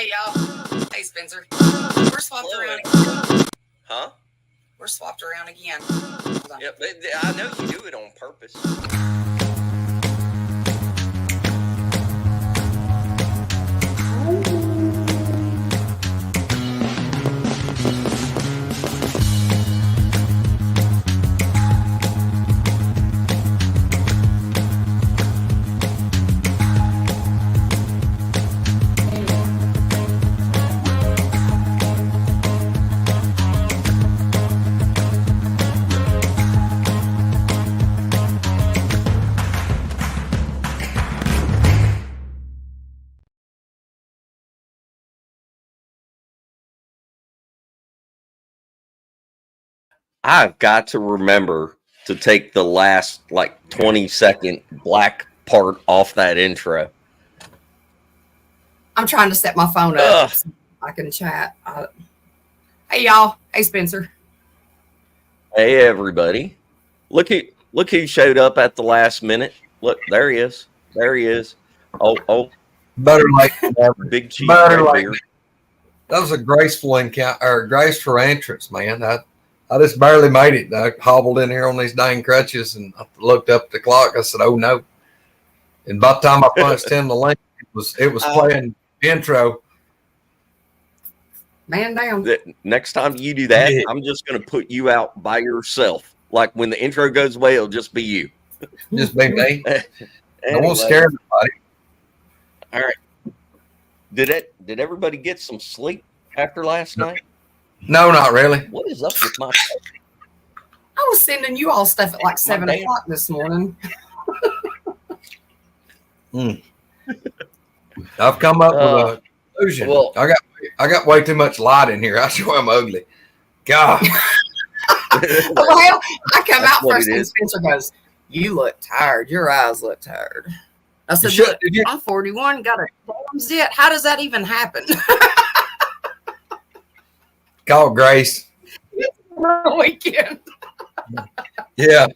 Hey, y'all. Hey, Spencer. We're swapped around again. Huh? We're swapped around again. Yep, I know you do it on purpose. I've got to remember to take the last 20-second black part off that intro. I'm trying to set my phone up so I can chat. Hey, y'all. Hey, Spencer. Hey, everybody. Look who showed up at the last minute. Look, there he is. There he is. Oh. Better late than never. Big cheese red beard. That was a graceful graceful entrance, man. I just barely made it. I hobbled in here on these dang crutches and I looked up at the clock. I said, "Oh no!" And by the time I punched in the link, it was playing intro. Man down. Next time you do that, I'm just going to put you out by yourself. Like when the intro goes away, it'll just be you. Just be me. Anyway. I won't scare everybody. All right. Did everybody get some sleep after last night? No, not really. What is up with my? I was sending you all stuff at like 7 o'clock this morning. I've come up with a conclusion. Well, I got way too much light in here. I swear I'm ugly. God. Well, I come out first and Spencer goes, "You look tired. Your eyes look tired." I said, "Look, I'm 41, got a damn zit. How does that even happen?" Call Grace. It's a weekend. Yeah.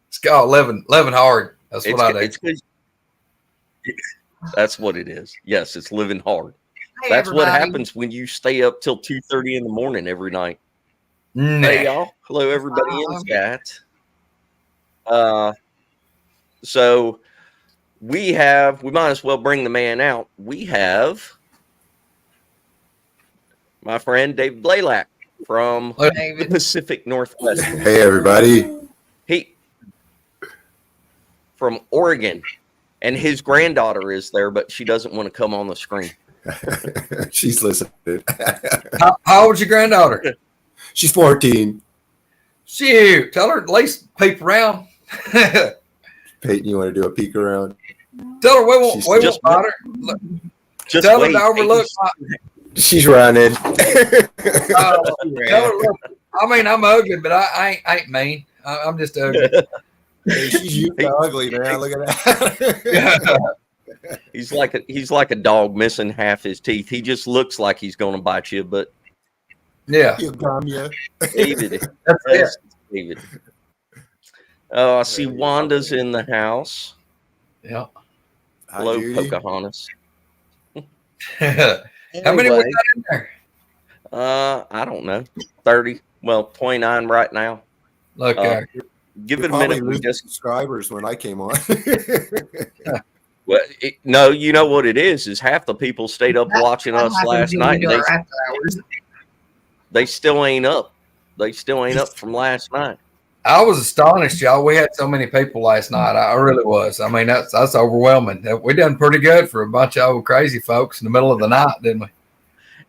It's called living hard. That's what I do. That's what it is. Yes, it's living hard. Hey, that's everybody. what happens when you stay up till 2:30 in the morning every night. Nah. Hey, y'all. Hello, everybody in chat. So we might as well bring the man out. We have my friend David Blalack from the Pacific Northwest. Hey, everybody. He from Oregon, and his granddaughter is there, but she doesn't want to come on the screen. She's listening. How old's your granddaughter? She's 14. Shoot, tell her at least peep around. Peyton, you want to do a peek around? Tell her we won't bite her. Tell her to overlook. She's running. Tell her, look, I mean, I'm ugly, but I ain't mean. I'm just ugly. Hey, she's ugly, man. Look at that. He's like a dog missing half his teeth. He just looks like he's going to bite you, but yeah, he'll calm you. David. That's David. Oh, I see Wanda's in the house. Yeah. Hello, Pocahontas. How many we got in there? I don't know. 30. Well, 29 right now. Look, give it a minute. We just subscribers when I came on. Well, no, you know what it is half the people stayed up watching us last night. They still ain't up. They still ain't up from last night. I was astonished, y'all. We had so many people last night. I really was. I mean, that's overwhelming. We done pretty good for a bunch of old crazy folks in the middle of the night, didn't we?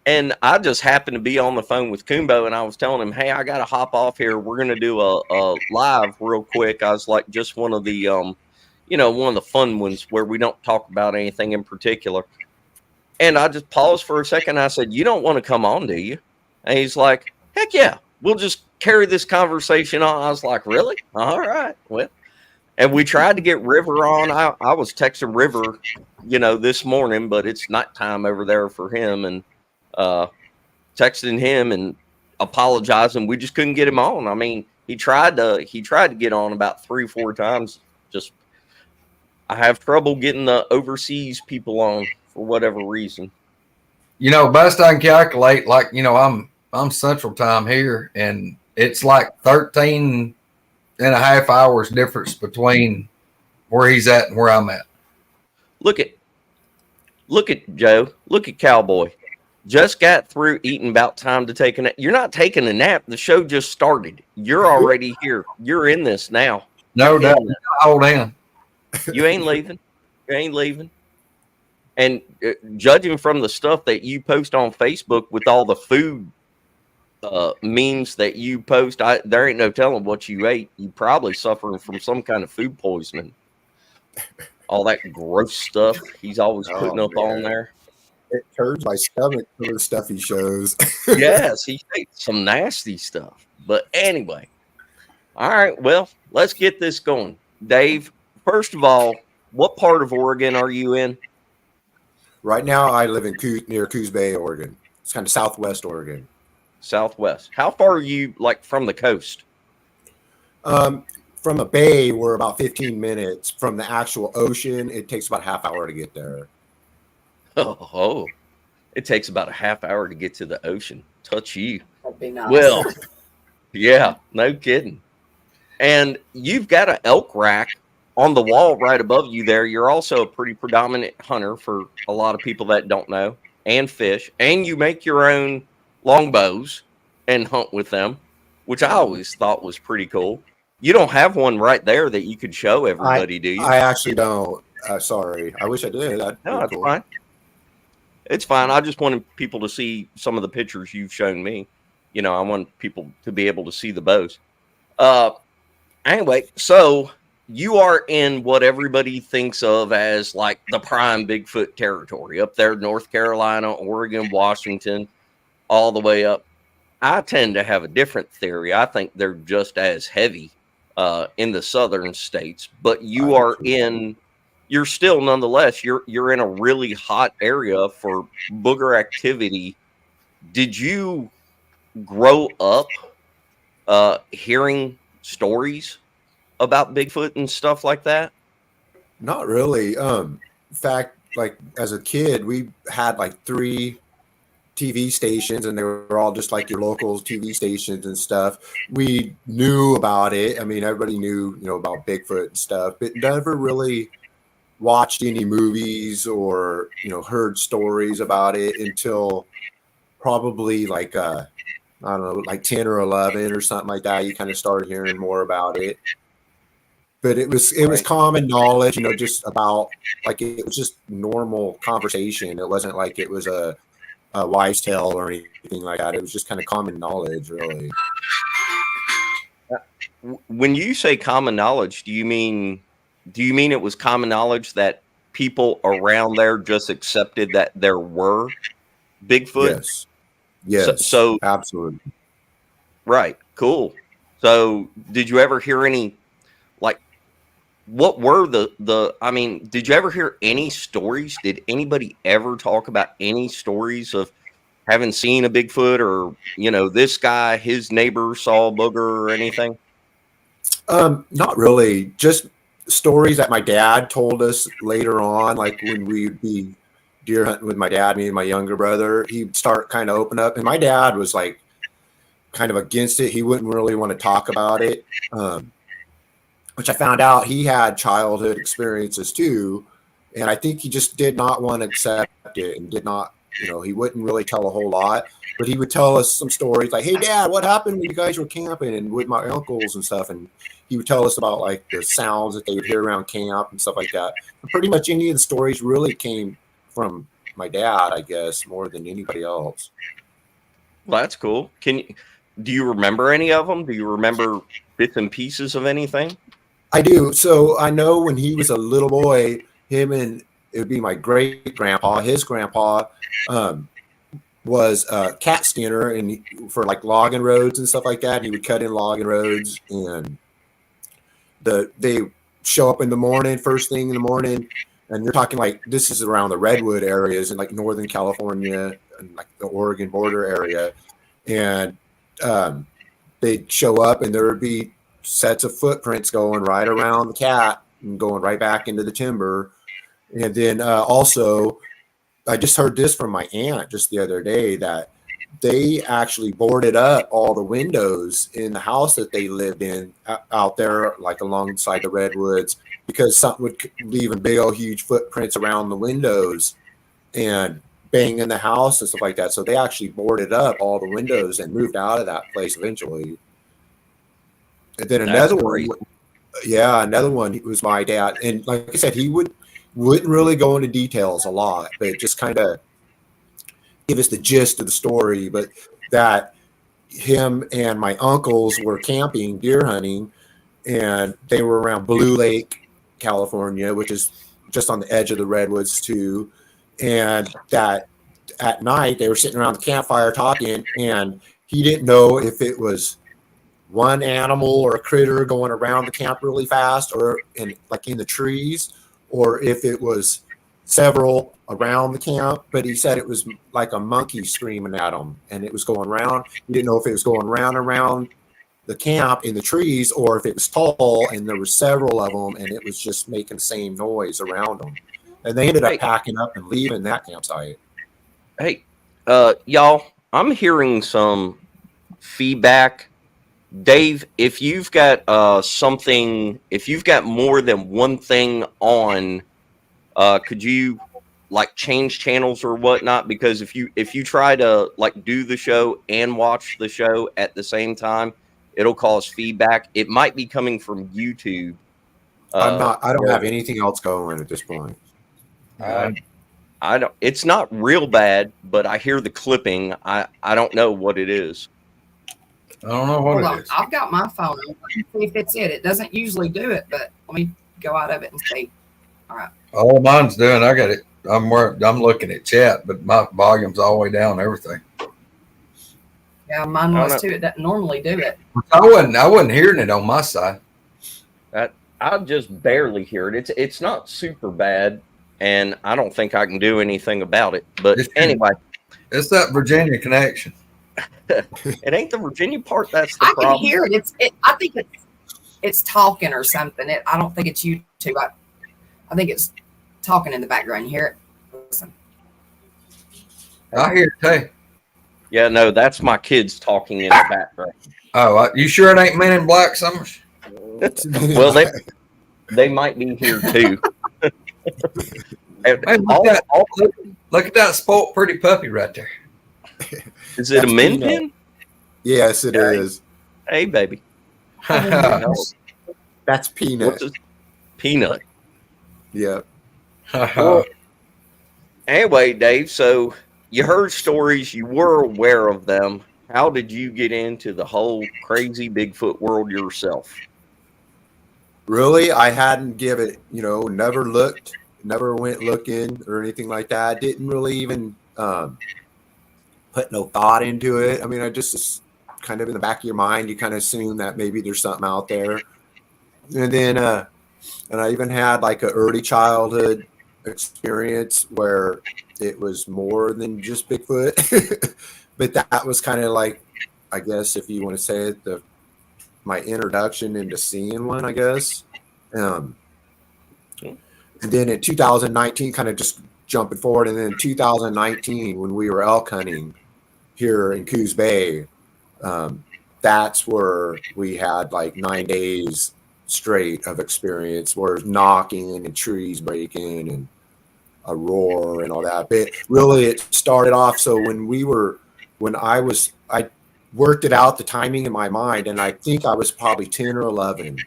And I just happened to be on the phone with Kumbo, and I was telling him, "Hey, I got to hop off here. We're going to do a live real quick." I was like, just one of the, one of the fun ones where we don't talk about anything in particular. And I just paused for a second. I said, "You don't want to come on, do you?" And he's like, "Heck yeah, we'll just carry this conversation on." I was like, "Really? All right." Well, and we tried to get River on. I was texting River, this morning, but it's nighttime over there for him, and texting him and apologizing. We just couldn't get him on. I mean, he tried to get on about 3-4 times. Just, I have trouble getting the overseas people on for whatever reason. You know, best I can calculate, like, you know, I'm Central Time here, and it's like 13 and a half hours difference between where he's at and where I'm at. Look at Joe. Look at Cowboy. Just got through eating, about time to take a nap. You're not taking a nap. The show just started. You're already here. You're in this now. No doubt. Hold on. You ain't leaving. You ain't leaving. And judging from the stuff that you post on Facebook with all the food memes that you post, there ain't no telling what you ate. You probably suffering from some kind of food poisoning. All that gross stuff he's always putting up on there. It turns my stomach for the stuff he shows. Yes, he takes some nasty stuff. But anyway, all right, well, let's get this going. Dave, first of all, what part of Oregon are you in? Right now, I live in near Coos Bay, Oregon. It's kind of southwest Oregon. Southwest. How far are you, like, from the coast? From a bay, we're about 15 minutes. From the actual ocean, it takes about a half hour to get there. Oh, it takes about a half hour to get to the ocean. Touch you. That'd be nice. Well, yeah, no kidding. And you've got an elk rack on the wall right above you there. You're also a pretty predominant hunter for a lot of people that don't know, and fish. And you make your own longbows and hunt with them, which I always thought was pretty cool. You don't have one right there that you could show everybody, do you? I actually don't. Sorry. I wish I did. No, that's fine. It's fine. I just wanted people to see some of the pictures you've shown me. You know, I want people to be able to see the bows. Anyway, so you are in what everybody thinks of as like the prime Bigfoot territory up there, North Carolina, Oregon, Washington, all the way up. I tend to have a different theory. I think they're just as heavy in the southern states, but you are in... You're still, nonetheless, you're in a really hot area for booger activity. Did you grow up hearing stories about Bigfoot and stuff like that? Not really. In fact, like as a kid, we had like 3 TV stations, and they were all just like your local TV stations and stuff. We knew about it. I mean, everybody knew, about Bigfoot and stuff, but never really watched any movies or heard stories about it until probably like I don't know, like 10 or 11 or something like that. You kind of started hearing more about it, but it was common knowledge, just about, like, it was just normal conversation. It wasn't like it was a wives' tale or anything like that. It was just kind of common knowledge, really. When you say common knowledge, do you mean it was common knowledge that people around there just accepted that there were Bigfoot? Yes. So absolutely. Right. Cool. So did you ever hear any, like, what were I mean, did you ever hear any stories? Did anybody ever talk about any stories of having seen a Bigfoot, or, this guy, his neighbor saw a booger or anything? Not really. Just stories that my dad told us later on, like when we'd be deer hunting with my dad, me and my younger brother, he'd start kind of open up, and my dad was like kind of against it. He wouldn't really want to talk about it, which I found out he had childhood experiences too, and I think he just did not want to accept it and did not, he wouldn't really tell a whole lot, but he would tell us some stories like, "Hey Dad, what happened when you guys were camping and with my uncles and stuff?" And he would tell us about like the sounds that they would hear around camp and stuff like that. But pretty much any of the stories really came from my dad, I guess, more than anybody else. Well, that's cool. Do you remember any of them? Do you remember bits and pieces of anything? I do. So I know when he was a little boy, him and it would be my great grandpa, his grandpa, was a cat skinner, and for like logging roads and stuff like that. He would cut in logging roads, and they show up in the morning, first thing in the morning, and you're talking like this is around the redwood areas in like Northern California and like the Oregon border area, and they'd show up and there would be sets of footprints going right around the cat and going right back into the timber, and then also I just heard this from my aunt just the other day that they actually boarded up all the windows in the house that they lived in out there, like alongside the redwoods, because something would leave big old huge footprints around the windows and bang in the house and stuff like that. So they actually boarded up all the windows and moved out of that place eventually. And then another one, another one was my dad. And like I said, he wouldn't really go into details a lot, but just kind of give us the gist of the story. But that him and my uncles were camping, deer hunting, and they were around Blue Lake, California, which is just on the edge of the redwoods too. And that at night they were sitting around the campfire talking, and he didn't know if it was one animal or a critter going around the camp really fast or in the trees, or if it was several around the camp. But he said it was like a monkey screaming at him, and it was going round. He didn't know if it was going round and round the camp in the trees, or if it was tall and there were several of them and it was just making the same noise around them. And they ended up packing up and leaving that campsite. Hey, y'all, I'm hearing some feedback. Dave, if you've got if you've got more than one thing on, could you like change channels or whatnot? Because if you try to like do the show and watch the show at the same time, it'll cause feedback. It might be coming from YouTube. I don't have anything else going at this point. I don't. It's not real bad, but I hear the clipping. I don't know what it is. I don't know what it is. I've got my phone on. Let me see if it's it. It doesn't usually do it, but let me go out of it and see. All right. All mine's doing. I got it. I'm looking at chat, but my volume's all the way down. Everything. Yeah, mine was too. It doesn't normally do it. I wasn't hearing it on my side. I just barely hear it. It's not super bad, and I don't think I can do anything about it. But anyway, it's that Virginia connection. It ain't the Virginia part. That's the problem. I can hear it. I think it's talking or something. I don't think it's YouTube. I think it's talking in the background. You hear it? Listen. I hear it too. Yeah, no, that's my kids talking in the background. Oh, you sure it ain't Men in Black Summers? Well, they might be here too. Hey, look at that spoiled pretty puppy right there. Is it a min pin? Yes, it is. Hey, baby. That's Peanut. Peanut. Yeah. Well, anyway, Dave, so you heard stories, you were aware of them. How did you get into the whole crazy Bigfoot world yourself? Really, I hadn't given it, never looked, never went looking or anything like that. Didn't really even put no thought into it. I mean, I just kind of in the back of your mind, you kind of assume that maybe there's something out there. And then, and I even had like an early childhood experience where it was more than just Bigfoot. But that was kind of like, I guess, if you want to say it, my introduction into seeing one, I guess. And then in 2019, kind of just jumping forward, and then in 2019, when we were elk hunting here in Coos Bay, that's where we had like 9 days straight of experience, where knocking and trees breaking and a roar and all that. But really, it started off. So I worked it out, the timing in my mind, and I think I was probably 10 or 11.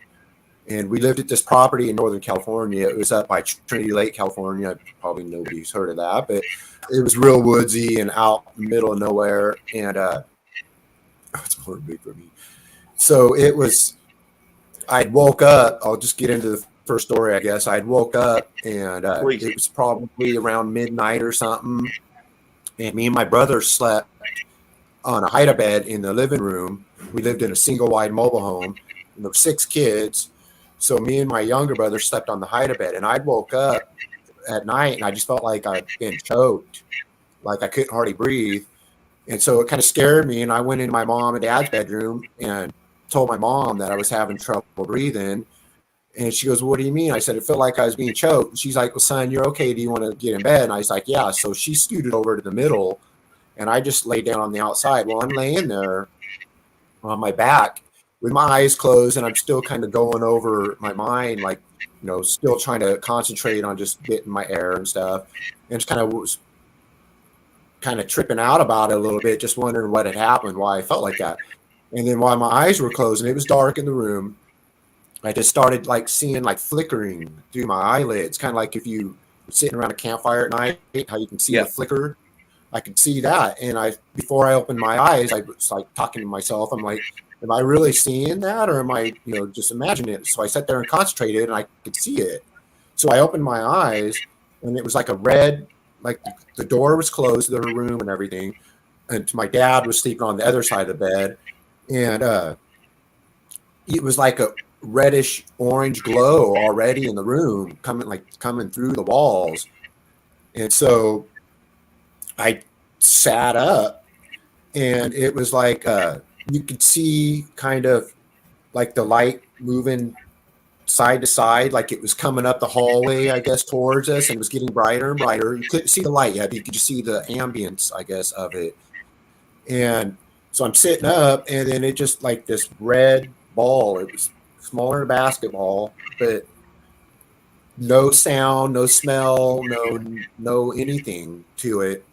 And we lived at this property in Northern California. It was up by Trinity Lake, California. Probably nobody's heard of that, but it was real woodsy and out in the middle of nowhere. And it's more big for me. So it was, I'd woke up. I'll just get into the first story, I guess. I'd woke up, and it was probably around midnight or something. And me and my brother slept on a hide-a-bed in the living room. We lived in a single-wide mobile home, and there were 6 kids. So me and my younger brother slept on the hide-a-bed, and I woke up at night, and I just felt like I'd been choked, like I couldn't hardly breathe. And so it kind of scared me, and I went into my mom and dad's bedroom and told my mom that I was having trouble breathing. And she goes, what do you mean? I said, it felt like I was being choked. And she's like, well, son, you're okay. Do you want to get in bed? And I was like, yeah. So she scooted over to the middle, and I just laid down on the outside. Well, I'm laying there on my back with my eyes closed, and I'm still kind of going over my mind, like, still trying to concentrate on just getting my air and stuff. And just was kind of tripping out about it a little bit, just wondering what had happened, why I felt like that. And then while my eyes were closed and it was dark in the room, I just started like seeing like flickering through my eyelids, kind of like if you were sitting around a campfire at night, how you can see the flicker. I could see that. And before I opened my eyes, I was like talking to myself. I'm like, am I really seeing that, or am I, just imagining it? So I sat there and concentrated, and I could see it. So I opened my eyes, and it was like a red, like the door was closed to the room and everything. And my dad was sleeping on the other side of the bed. And it was like a reddish orange glow already in the room coming through the walls. And so I sat up, and it was like you could see kind of like the light moving side to side, like it was coming up the hallway, I guess, towards us, and it was getting brighter and brighter. You couldn't see the light yet, but you could just see the ambience, I guess, of it. And so I'm sitting up, and then it just like this red ball. It was smaller than a basketball, but no sound, no smell, no anything to it.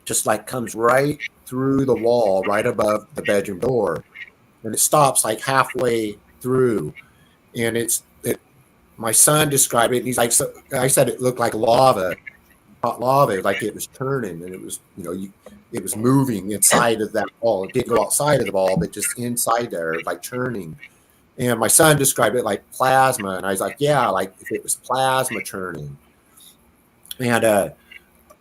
Just like comes right through the wall, right above the bedroom door, and it stops like halfway through. And my son described it. He's like, so I said it looked like lava, hot lava, like it was turning, and it was, it was moving inside of that ball. It didn't go outside of the ball, but just inside there, like churning. And my son described it like plasma, and I was like, yeah, like if it was plasma churning. And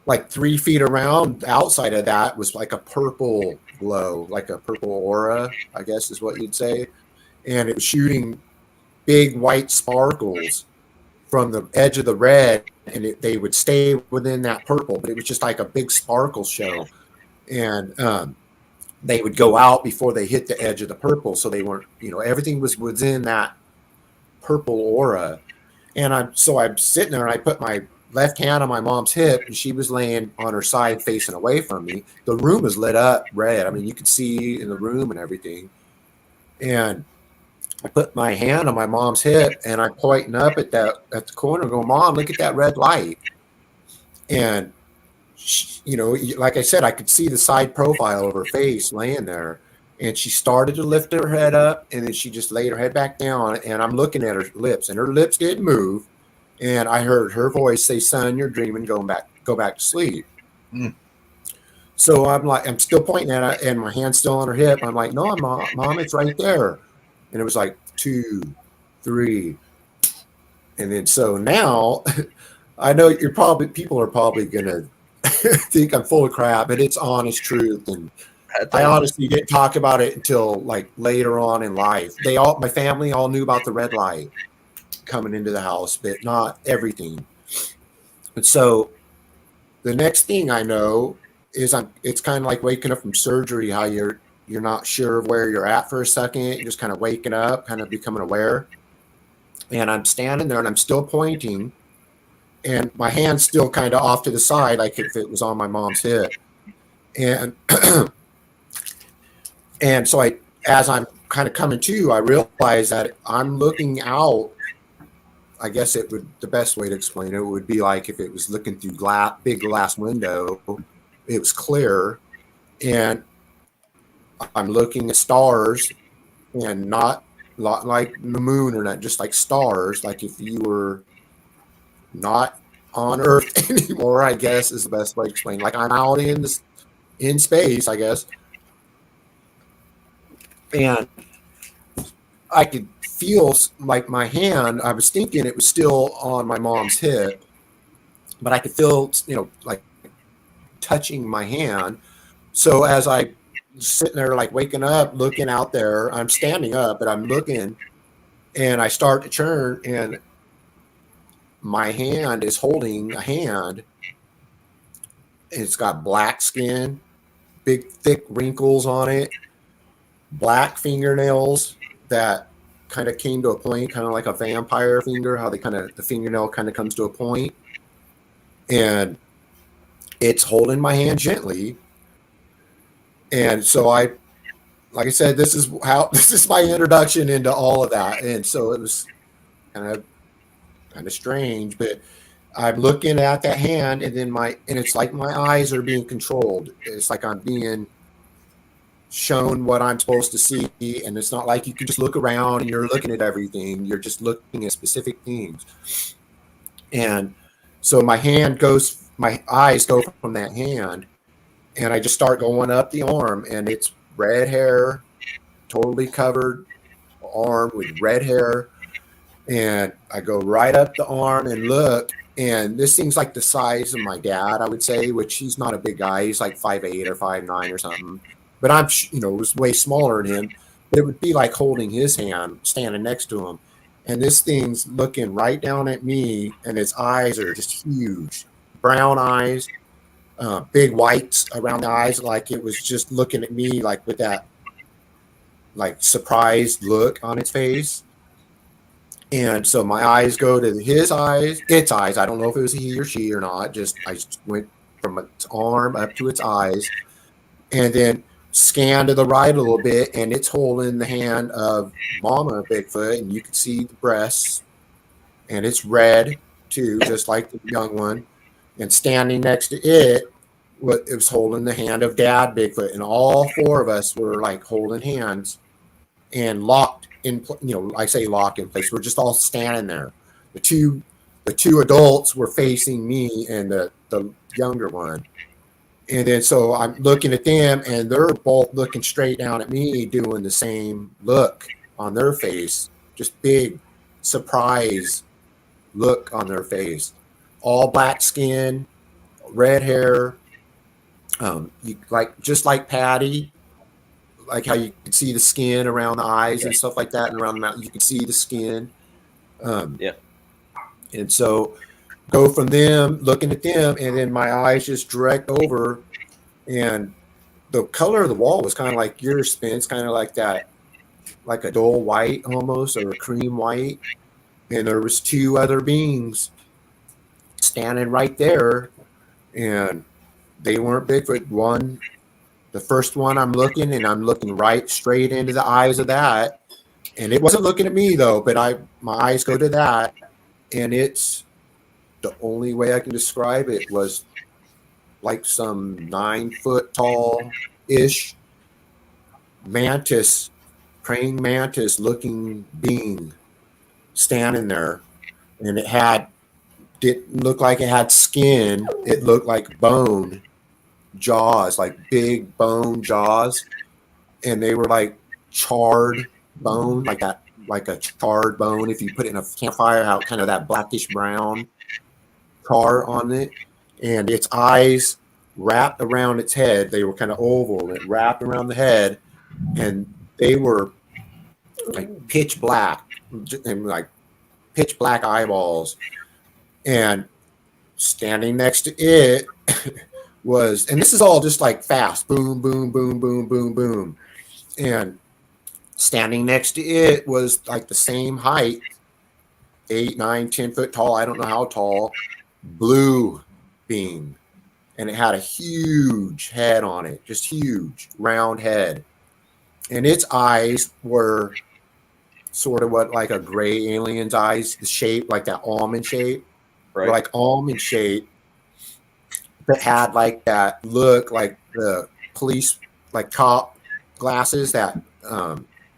like 3 feet around, outside of that was like a purple glow, like a purple aura, I guess is what you'd say. And it was shooting big white sparkles from the edge of the red, and they would stay within that purple, but it was just like a big sparkle show. And they would go out before they hit the edge of the purple, so they weren't, everything was within that purple aura. And I'm sitting there, and I put my left hand on my mom's hip, and she was laying on her side facing away from me. The room was lit up red. I mean, you could see in the room and everything. And I put my hand on my mom's hip, and I'm pointing up at the corner, going, Mom, look at that red light. And she, like I said, I could see the side profile of her face laying there. And she started to lift her head up, and then she just laid her head back down. And I'm looking at her lips, and her lips didn't move. And I heard her voice say, son, you're dreaming, go back to sleep. Mm. So I'm still pointing at her, and my hand's still on her hip. I'm like, no, Mom, it's right there. And it was like 2, 3. And then so now I know people are probably going to think I'm full of crap, but it's honest truth. And I honestly didn't talk about it until like later on in life. My family all knew about the red light coming into the house, but not everything. And so the next thing I know is it's kind of like waking up from surgery, how you're not sure of where you're at for a second. You're just kind of waking up, kind of becoming aware. And I'm standing there, and I'm still pointing, and my hand's still kind of off to the side, like if it was on my mom's hip. And and so as I'm kind of coming to, I realize that I'm looking out. I guess the best way to explain it would be like if it was looking through big glass window, it was clear, and I'm looking at stars, and not like the moon, or not just like stars, like if you were not on Earth anymore, I guess is the best way to explain. Like I'm out in space, I guess. And I could feel like my hand, I was thinking it was still on my mom's hip, but I could feel, like touching my hand. So as I sitting there, like waking up, looking out there, I'm standing up, but I'm looking, and I start to turn, and my hand is holding a hand. It's got black skin, big, thick wrinkles on it, black fingernails that kind of came to a point, kind of like a vampire finger, how they the fingernail kind of comes to a point, and it's holding my hand gently. And so like I said, this is my introduction into all of that. And so it was kind of strange, but I'm looking at that hand, and then it's like my eyes are being controlled. It's like I'm being shown what I'm supposed to see, and it's not like you can just look around and you're looking at everything. You're just looking at specific things. And so my eyes go from that hand, and I just start going up the arm, and it's red hair, totally covered arm with red hair. And I go right up the arm and look, and this thing's like the size of my dad, I would say, which he's not a big guy. He's like 5'8" or 5'9" or something. But I'm, was way smaller than him. But it would be like holding his hand, standing next to him. And this thing's looking right down at me, and its eyes are just huge. Brown eyes, big whites around the eyes, like it was just looking at me like with that like surprised look on its face. And so my eyes go to its eyes. I don't know if it was he or she or not. I just went from its arm up to its eyes, and then scanned to the right a little bit, and it's holding the hand of Mama Bigfoot, and you can see the breasts, and it's red too, just like the young one. And standing next to it was holding the hand of Dad Bigfoot, and all four of us were like holding hands and locked in, I say locked in place. We're just all standing there. The two adults were facing me and the younger one. And then so I'm looking at them, and they're both looking straight down at me, doing the same look on their face, just big surprise look on their face. All black skin, red hair, just like Patty, like how you could see the skin around the eyes and stuff like that, and around the mouth, you could see the skin. Yeah. And so go from them, looking at them, and then my eyes just direct over, and the color of the wall was kind of like yours, Spence, kind of like that, like a dull white almost, or a cream white. And there was two other beings standing right there, and they weren't Bigfoot. The first one I'm looking right straight into the eyes of that, and it wasn't looking at me though, but my eyes go to that, and it's the only way I can describe it was like some 9 foot tall ish praying mantis looking being standing there, and it didn't look like it had skin. It looked like bone jaws, like big bone jaws, and they were like charred bone, like a charred bone. If you put it in a campfire, how kind of that blackish brown char on it, and its eyes wrapped around its head. They were kind of oval, and it wrapped around the head, and they were like pitch black, and like pitch black eyeballs. And standing next to it was, and this is all just like fast, boom, boom, boom, boom, boom, boom. And standing next to it was like the same height, 8, 9, 10 foot tall. I don't know how tall, blue being. And it had a huge head on it, just huge, round head. And its eyes were sort of what like a gray alien's eyes, the shape, like that almond shape, right? Like almond shape, that had like that look like the police, like cop glasses, that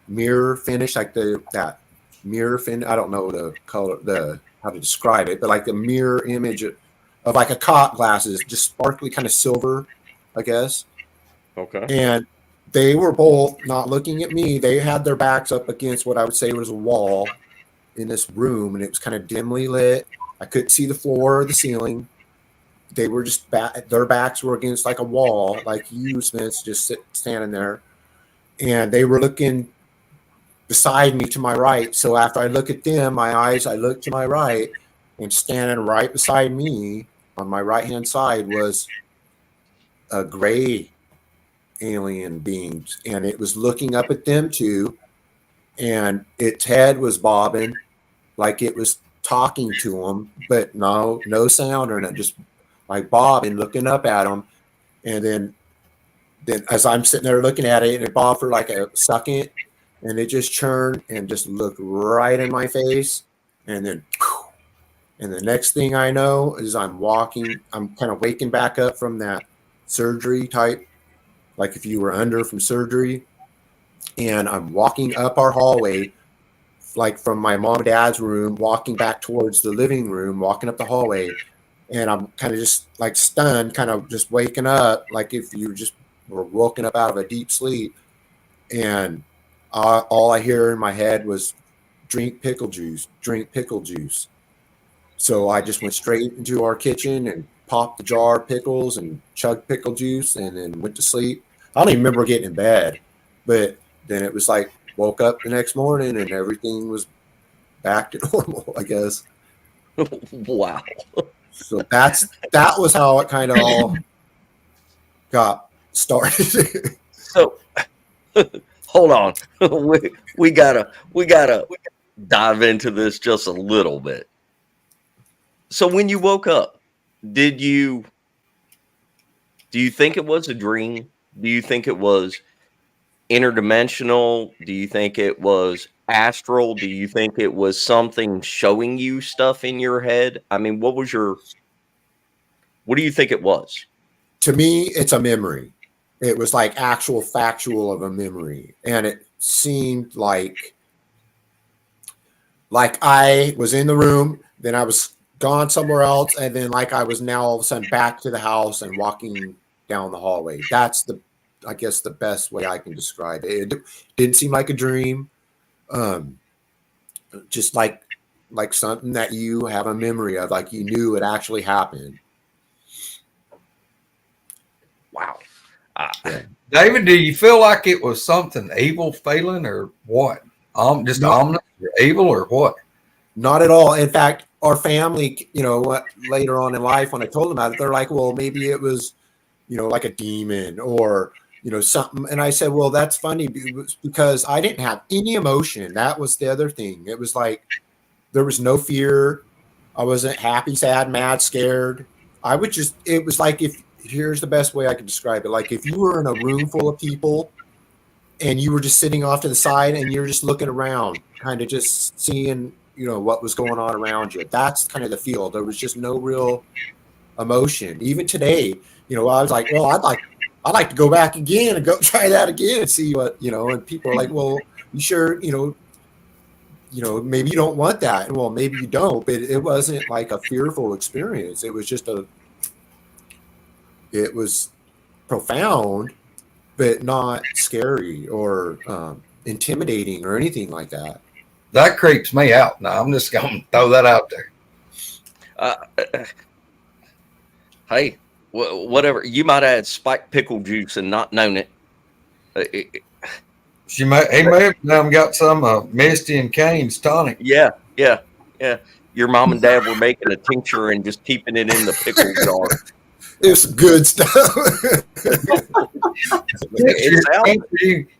mirror finish, like that mirror fin. I don't know the color, how to describe it, but like the mirror image of like a cop glasses, just sparkly, kind of silver, I guess. Okay. And they were both not looking at me. They had their backs up against what I would say was a wall in this room, and it was kind of dimly lit. I couldn't see the floor or the ceiling. They were just their backs were against like a wall, like you, Smith, just standing there. And they were looking beside me to my right. So after I look at them, I look to my right, and standing right beside me on my right-hand side was a gray alien being, and it was looking up at them too. and its head was bobbing like it was talking to him, but no sound or not, just like bobbing, looking up at him. And then as I'm sitting there looking at it, and it bobbed for like a second, and it just turned and just looked right in my face. And then, and the next thing I know is I'm kind of waking back up from that surgery type, like if you were under from surgery. And I'm walking up our hallway, like from my mom and dad's room, walking back towards the living room, walking up the hallway. And I'm kind of just like stunned, kind of just waking up, like if you just were woken up out of a deep sleep. And all I hear in my head was, drink pickle juice, drink pickle juice. So I just went straight into our kitchen and popped the jar of pickles and chugged pickle juice and then went to sleep. I don't even remember getting in bed, but then it was like woke up the next morning and everything was back to normal, I guess. Wow. So that was how it kind of all got started. So hold on. we gotta dive into this just a little bit. So when you woke up, do you think it was a dream? Do you think it was interdimensional? Do you think it was astral? Do you think it was something showing you stuff in your head? I mean, what do you think it was? To me, it's a memory. It was like actual factual of a memory. And it seemed like I was in the room, then I was gone somewhere else, and then like I was now all of a sudden back to the house and walking down the hallway. That's I guess the best way I can describe it. It didn't seem like a dream. Just like something that you have a memory of, like you knew it actually happened. Wow. Yeah. David, do you feel like it was something evil feeling or what? Just ominous or evil or what? Not at all. In fact, our family, later on in life, when I told them about it, they're like, well, maybe it was, like a demon or, something. And I said, well, that's funny because I didn't have any emotion. That was the other thing. It was like, there was no fear. I wasn't happy, sad, mad, scared. It was like, here's the best way I could describe it. Like if you were in a room full of people and you were just sitting off to the side and you're just looking around, kind of just seeing, what was going on around you. That's kind of the feel. There was just no real emotion. Even today, I was like, well, I'd like to go back again and go try that again and see what, and people are like, well, you sure, maybe you don't want that. Well, maybe you don't, but it wasn't like a fearful experience. It was just it was profound, but not scary or intimidating or anything like that. That creeps me out. Now I'm just going to throw that out there. Hey, whatever. You might have had spiked pickle juice and not known it. He may have got some Misty and Kane's tonic. Yeah. Your mom and dad were making a tincture and just keeping it in the pickle jar. It's good stuff.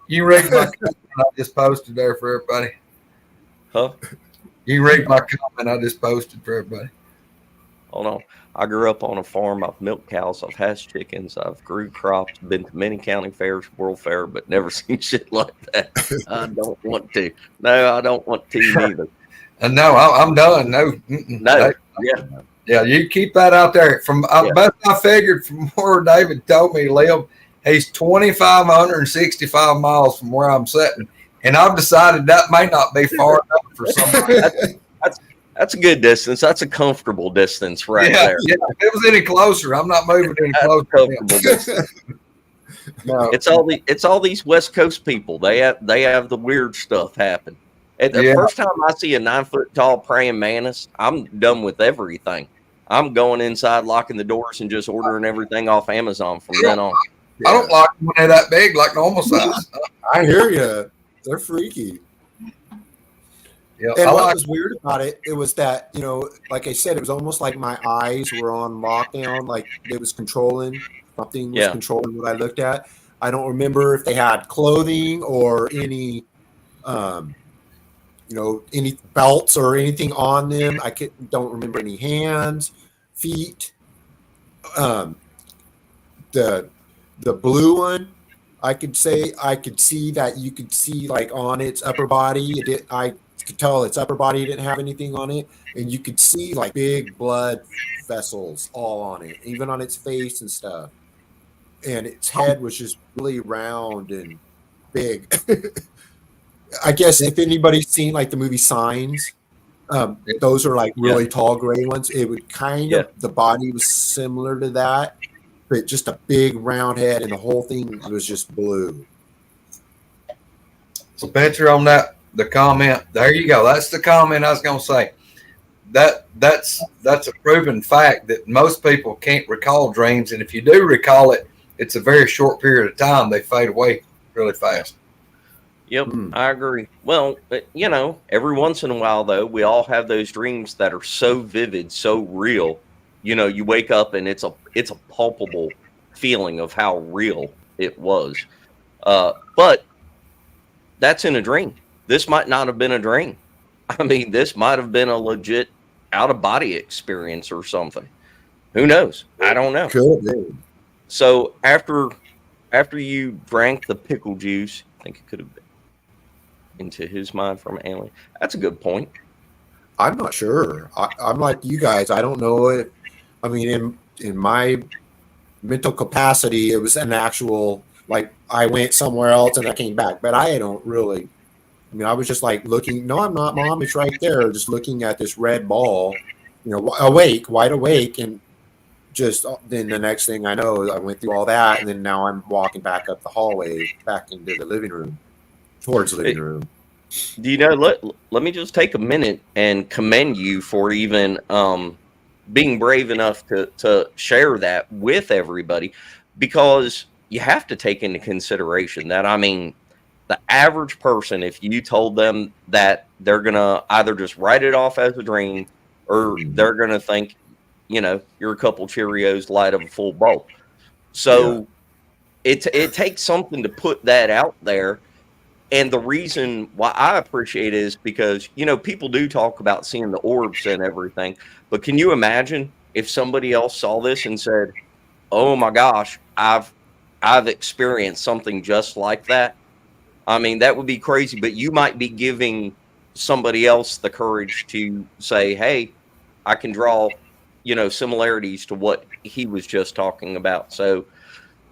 You read my comment I just posted there for everybody. Huh? You read my comment I just posted for everybody. Hold on. I grew up on a farm. I've milked cows. I've hatched chickens. I've grew crops. Been to many county fairs, world fair, but never seen shit like that. I don't want to. No, I don't want to either. And no, I'm done. No. No. Yeah. Yeah, you keep that out there. Best I figured from where David told me to live, he's 2,565 miles from where I'm sitting. And I've decided that may not be far enough for somebody. That's a good distance. That's a comfortable distance right there. Yeah, if it was any closer, I'm not moving any closer. Comfortable distance. No. It's all these West Coast people. They have the weird stuff happen. At the first time I see a 9-foot tall praying mantis, I'm done with everything. I'm going inside, locking the doors, and just ordering everything off Amazon from then on. I don't like when they're that big, like normal size. I hear you. They're freaky. Yeah, and what was weird about it was that, like I said, it was almost like my eyes were on lockdown, like it was controlling. Something was controlling what I looked at. I don't remember if they had clothing or any any belts or anything on them. Don't remember any hands, feet. The blue one, I could see that you could see like on its upper body. I could tell its upper body didn't have anything on it, and you could see like big blood vessels all on it, even on its face and stuff. And its head was just really round and big. I guess if anybody's seen like the movie Signs, those are like really tall gray ones. It would kind of, the body was similar to that, but just a big round head, and the whole thing was just blue. So picture on that, the comment, there you go. That's the comment I was going to say. That's a proven fact that most people can't recall dreams. And if you do recall it, it's a very short period of time. They fade away really fast. Yep, I agree. Well, every once in a while, though, we all have those dreams that are so vivid, so real. You wake up and it's a palpable feeling of how real it was. But that's in a dream. This might not have been a dream. I mean, this might have been a legit out-of-body experience or something. Who knows? I don't know. Could be. So after you drank the pickle juice, I think it could have been into his mind from an alien. That's a good point. I'm not sure. I'm like you guys. I don't know it. I mean, in my mental capacity, it was an actual, like, I went somewhere else and I came back. But I don't really. I mean, I was just like looking. No, I'm not, Mom. It's right there. Just looking at this red ball, wide awake, and just then the next thing I know, I went through all that, and then now I'm walking back up the hallway, back into the living room, towards the living room. Let me just take a minute and commend you for even being brave enough to share that with everybody, because you have to take into consideration that, I mean, the average person, if you told them that, they're going to either just write it off as a dream, or they're going to think, you're a couple Cheerios light of a full bowl. So it takes something to put that out there. And the reason why I appreciate it is because, people do talk about seeing the orbs and everything. But can you imagine if somebody else saw this and said, oh my gosh, I've experienced something just like that? I mean, that would be crazy, but you might be giving somebody else the courage to say, hey, I can draw, similarities to what he was just talking about. So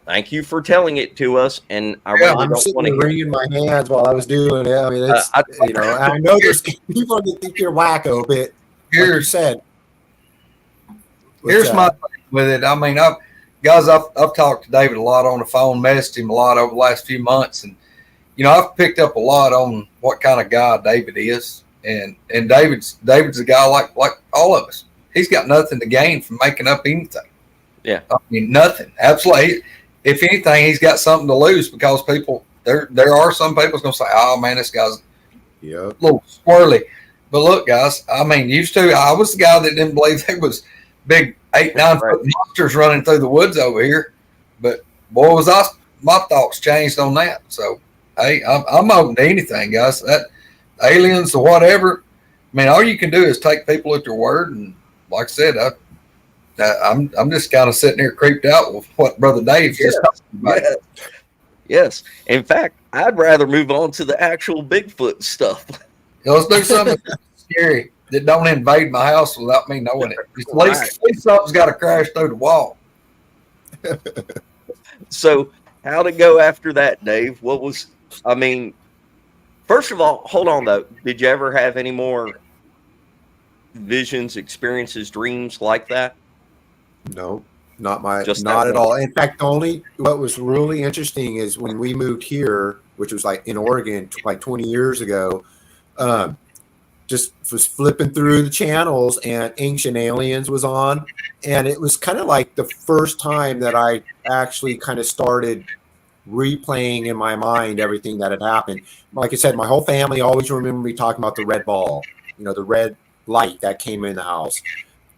thank you for telling it to us. And I really I'm don't want to wringing my hands while I was doing it. I mean, it's, I know there's people that think you're wacko, but like you said. Here's my thing with it. I mean, I've talked to David a lot on the phone, messaged him a lot over the last few months, and I've picked up a lot on what kind of guy David is, and David's a guy like all of us. He's got nothing to gain from making up anything. Yeah, I mean, nothing. Absolutely. If anything, he's got something to lose, because people there are some people's going to say, "Oh man, this guy's a little squirrely." But look, guys, I mean, I was the guy that didn't believe there was big 8-9 foot monsters running through the woods over here. But boy, my thoughts changed on that. So hey, I'm open to anything, guys. That aliens or whatever. I mean, all you can do is take people at their word, and like I said, I'm just kind of sitting here creeped out with what Brother Dave's just talking about. Yes. In fact, I'd rather move on to the actual Bigfoot stuff. Let's do something scary that don't invade my house without me knowing it. At least something's got to crash through the wall. So how'd it go after that, Dave? First of all, hold on though. Did you ever have any more visions, experiences, dreams like that? No, not at all. In fact, what was really interesting is when we moved here, which was like in Oregon, like 20 years ago, just was flipping through the channels and Ancient Aliens was on. And it was kind of like the first time that I actually kind of started replaying in my mind everything that had happened. Like I said, my whole family always remember me talking about the red ball, the red light that came in the house.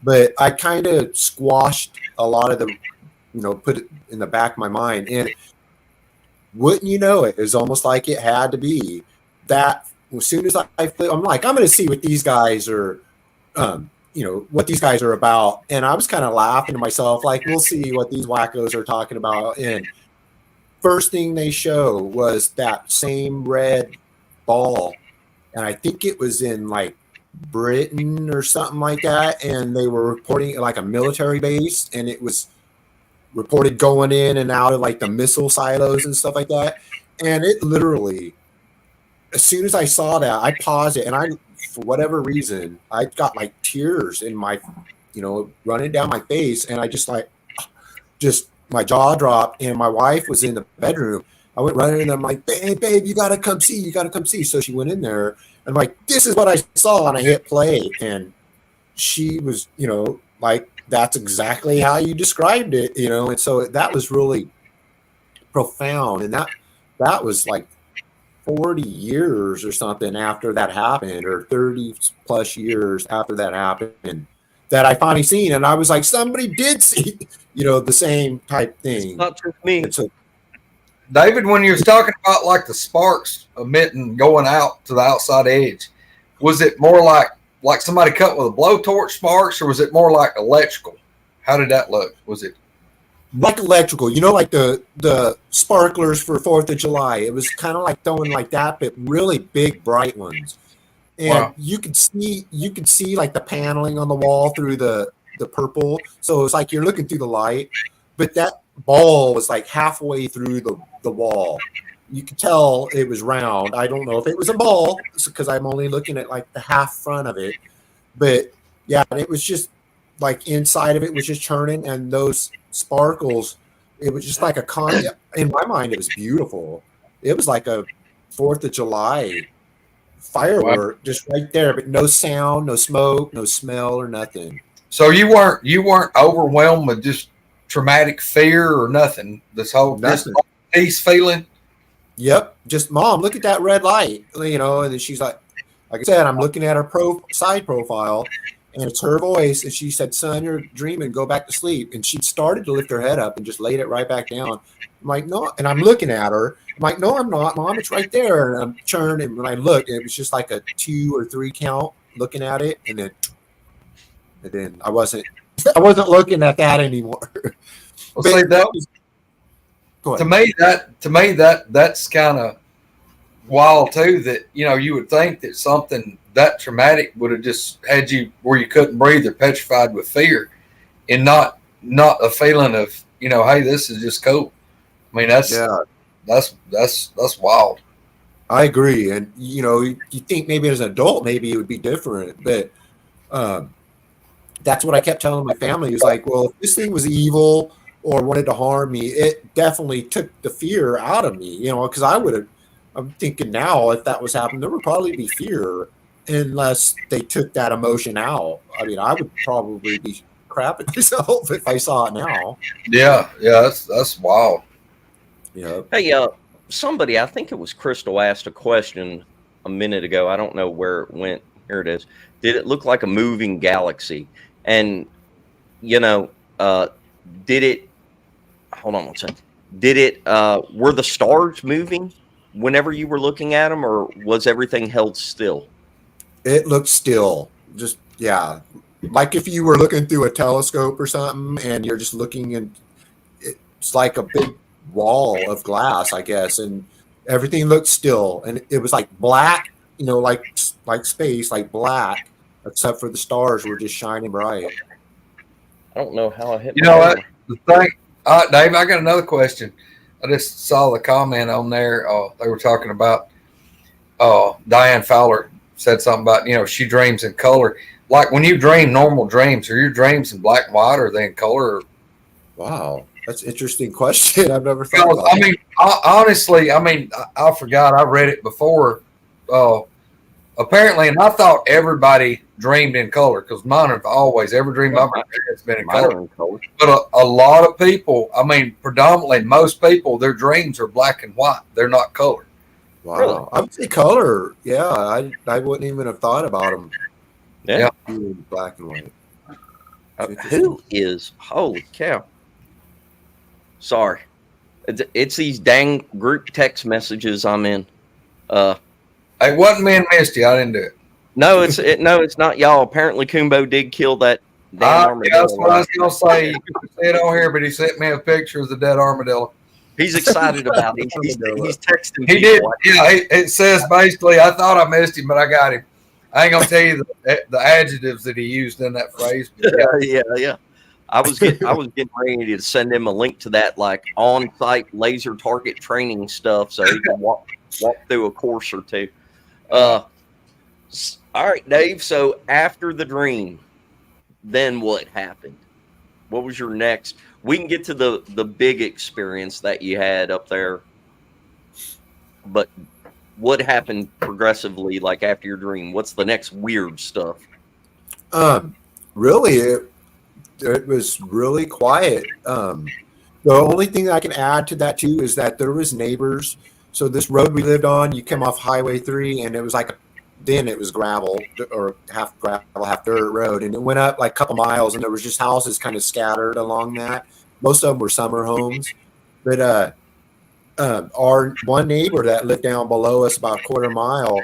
But I kind of squashed a lot of the, put it in the back of my mind. And wouldn't you know it, it's almost like it had to be that as soon as I'm like, I'm going to see what these guys are, what these guys are about. And I was kind of laughing to myself, like, we'll see what these wackos are talking about. And first thing they show was that same red ball. And I think it was in like Britain or something like that. And they were reporting like a military base, and it was reported going in and out of like the missile silos and stuff like that. And it literally, as soon as I saw that, I paused it, and I, for whatever reason, I got like tears in my, running down my face, and I just my jaw dropped, and my wife was in the bedroom. I went running, and I'm like, babe, you gotta come see. So she went in there, and I'm like, this is what I saw, and I hit play, and she was, like, that's exactly how you described it, and so that was really profound, and that was like 40 years or something after that happened, or 30 plus years after that happened, that I finally seen, and I was like, somebody did see, the same type thing. It's not just me. David, when you was talking about like the sparks emitting going out to the outside edge, was it more like somebody cut with a blowtorch sparks, or was it more like electrical? How did that look? Was it like electrical, like the sparklers for 4th of July? It was kind of like throwing like that, but really big, bright ones. And wow. you could see like the paneling on the wall through the purple. So it's like you're looking through the light, but that ball was like halfway through the wall. You could tell it was round. I don't know if it was a ball, because I'm only looking at like the half front of it. But yeah, it was just like inside of it was just churning, and those sparkles, it was just like in my mind, it was beautiful. It was like a 4th of July firework, wow. Just right there, but no sound, no smoke, no smell, or nothing. So you weren't overwhelmed with just traumatic fear or nothing? This peace feeling? Yep. Just, Mom, look at that red light, and then she's like I said, I'm looking at her side profile, and it's her voice, and she said, son, you're dreaming, go back to sleep. And she started to lift her head up and just laid it right back down. I'm like, no, and I'm looking at her. I'm like, no, I'm not, Mom, it's right there. And I'm turning, and when I looked, it was just like a 2 or 3 count looking at it, and then I wasn't looking at that anymore. Well, see, to me that's kind of wild too, that you would think that something that traumatic would have just had you where you couldn't breathe or petrified with fear, and not a feeling of hey, this is just cool. I mean, that's wild. I agree. And you think maybe as an adult maybe it would be different, but that's what I kept telling my family. It was like, well, if this thing was evil or wanted to harm me, it definitely took the fear out of me, because I'm thinking now, if that was happening, there would probably be fear unless they took that emotion out. I mean, I would probably be crapping myself if I saw it now. Yeah, that's wild. Yeah. Hey, somebody, I think it was Crystal, asked a question a minute ago. I don't know where it went. Here it is. Did it look like a moving galaxy? And did it? Hold on one second. Did it? Were the stars moving whenever you were looking at them, or was everything held still? It looked still. Just, yeah. Like if you were looking through a telescope or something, and you're just looking, and it's like a big wall of glass, I guess, and everything looked still, and it was like black, like space, like black, except for the stars were just shining bright. I don't know how I hit. What? The thing, Dave, I got another question. I just saw the comment on there. They were talking about Diane Fowler said something about, she dreams in color. Like when you dream normal dreams, are your dreams in black and white, or are they in color? Wow, that's an interesting question. I've never thought about it. Honestly, I forgot. I read it before. Apparently, and I thought everybody dreamed in color, because mine have always, every dream I've had has been in color. But a lot of people, predominantly most people, their dreams are black and white. They're not color. Wow. Really? I would say color. Yeah, I wouldn't even have thought about them. Yeah. Black and white. Who is, holy cow. Sorry. It's these dang group text messages I'm in. It wasn't me and Misty. I didn't do it. No, it's not y'all. Apparently, Kumbo did kill that damn armadillo. Yeah, that's what I was gonna say. You can see it on here, but he sent me a picture of the dead armadillo. He's excited about it. He's texting. He did. Yeah, it says basically, I thought I missed him, but I got him. I ain't gonna tell you the adjectives that he used in that phrase. But yeah. I was getting ready to send him a link to that like on-site laser target training stuff, so he can walk through a course or two. All right, Dave. So after the dream, then what happened? What was your next? We can get to the big experience that you had up there, but what happened progressively, like after your dream? What's the next weird stuff? Really, it was really quiet. The only thing I can add to that too is that there was neighbors. So this road we lived on, you come off Highway 3, and it was like then it was gravel or half gravel, half dirt road, and it went up like a couple miles, and there was just houses kind of scattered along that. Most of them were summer homes, but our one neighbor that lived down below us about a quarter mile,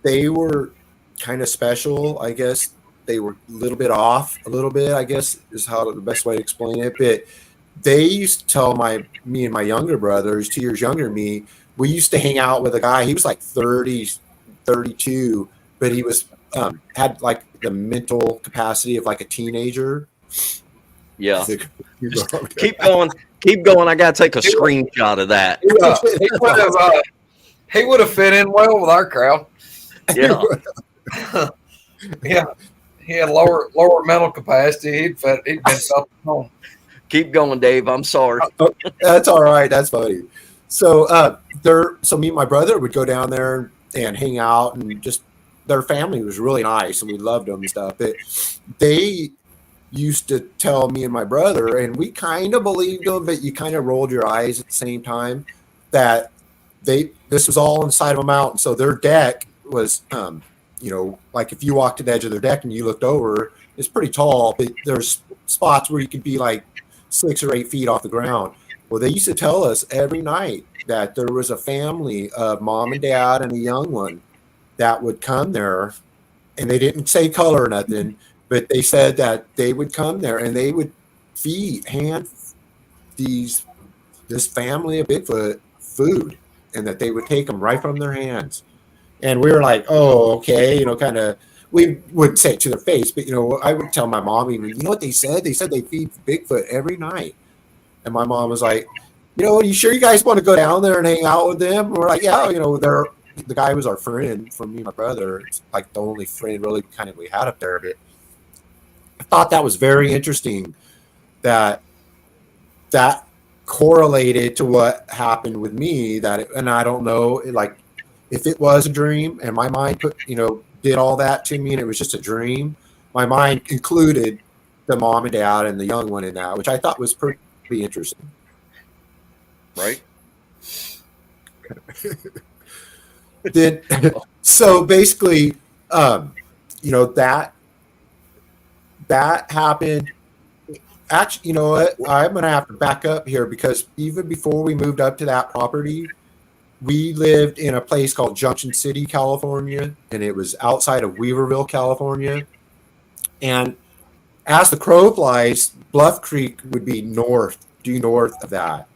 they were kind of special, I guess. They were a little bit off, I guess is how the best way to explain it. But they used to tell me and my younger brother, who's 2 years younger than me, we used to hang out with a guy. He was like 30, 32, but he was had like the mental capacity of like a teenager. Yeah. Keep going. I gotta take a screenshot of that. He would have fit in well with our crowd. Yeah. Yeah. He had lower mental capacity. He'd been something home. Keep going, Dave. I'm sorry. That's all right. That's funny. So so me and my brother would go down there and hang out, and just their family was really nice, and we loved them and stuff. But they used to tell me and my brother, and we kind of believed them, but you kind of rolled your eyes at the same time, that this was all inside of a mountain. So their deck was like if you walked to the edge of their deck and you looked over, it's pretty tall, but there's spots where you could be like 6 or 8 feet off the ground. Well, they used to tell us every night that there was a family of mom and dad and a young one that would come there, and they didn't say color or nothing, but they said that they would come there and they would hand this family of Bigfoot food, and that they would take them right from their hands. And we were like, oh, okay, kind of, we wouldn't say it to their face, but, I would tell my mom, even, you know what they said? They said they feed Bigfoot every night. And my mom was like, are you sure you guys want to go down there and hang out with them? And we're like, yeah, the guy was our friend from me and my brother. It's like the only friend really kind of we had up there. But I thought that was very interesting that correlated to what happened with me, and I don't know, like, if it was a dream and my mind did all that to me and it was just a dream, my mind included the mom and dad and the young one in that, which I thought was pretty interesting. Right. Then, so basically, that happened. Actually, you know what? I'm going to have to back up here, because even before we moved up to that property, we lived in a place called Junction City, California, and it was outside of Weaverville, California. And as the crow flies, Bluff Creek would be due north of that.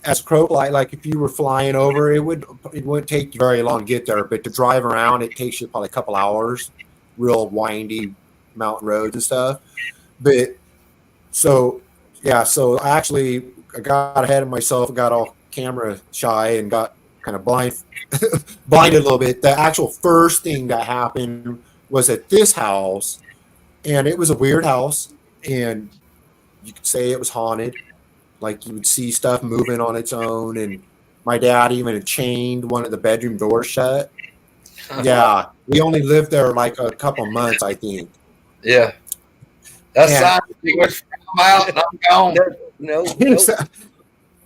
As a crow fly, like if you were flying over, it wouldn't take you very long to get there, but to drive around, it takes you probably a couple hours, real windy mountain roads and stuff. But so I got ahead of myself and got all camera shy and got kind of blinded a little bit. The actual first thing that happened was at this house, and it was a weird house, and you could say it was haunted. Like, you would see stuff moving on its own, and my dad even had chained one of the bedroom doors shut. Yeah, we only lived there like a couple months, I think. Yeah, that's I'm out and I'm gone. No.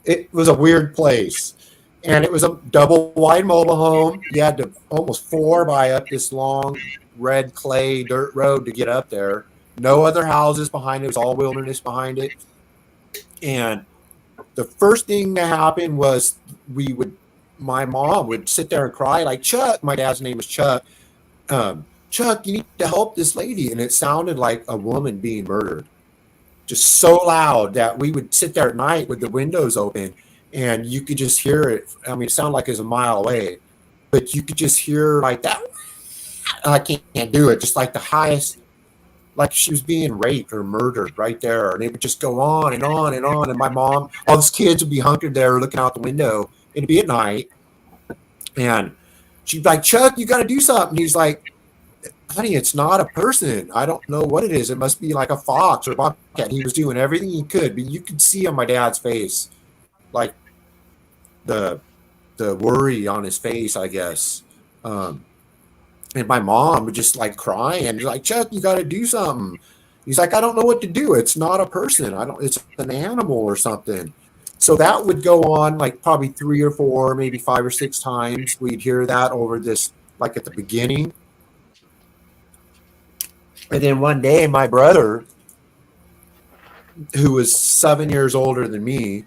It was a weird place, and it was a double wide mobile home. You had to almost 4x up this long red clay dirt road to get up there. No other houses behind it. It was all wilderness behind it. And the first thing that happened was we would my mom would sit there and cry like, Chuck, my dad's name was Chuck. Chuck, you need to help this lady. And it sounded like a woman being murdered. Just so loud that we would sit there at night with the windows open and you could just hear it. I mean, it sounded like it was a mile away, but you could just hear like that. I can't do it. Just like the highest, like she was being raped or murdered right there. And it would just go on and on and on. And my mom, all these kids would be hunkered there looking out the window. It'd be at night. And she'd be like, Chuck, you got to do something. He's like, honey, it's not a person. I don't know what it is. It must be like a fox or a bobcat. He was doing everything he could, but you could see on my dad's face, like the worry on his face, I guess. And my mom would just like cry and like, Chuck, you got to do something. He's like, I don't know what to do. It's not a person. It's an animal or something. So that would go on like probably 3 or 4, maybe 5 or 6 times. We'd hear that over this, like at the beginning. And then one day, my brother, who was 7 years older than me,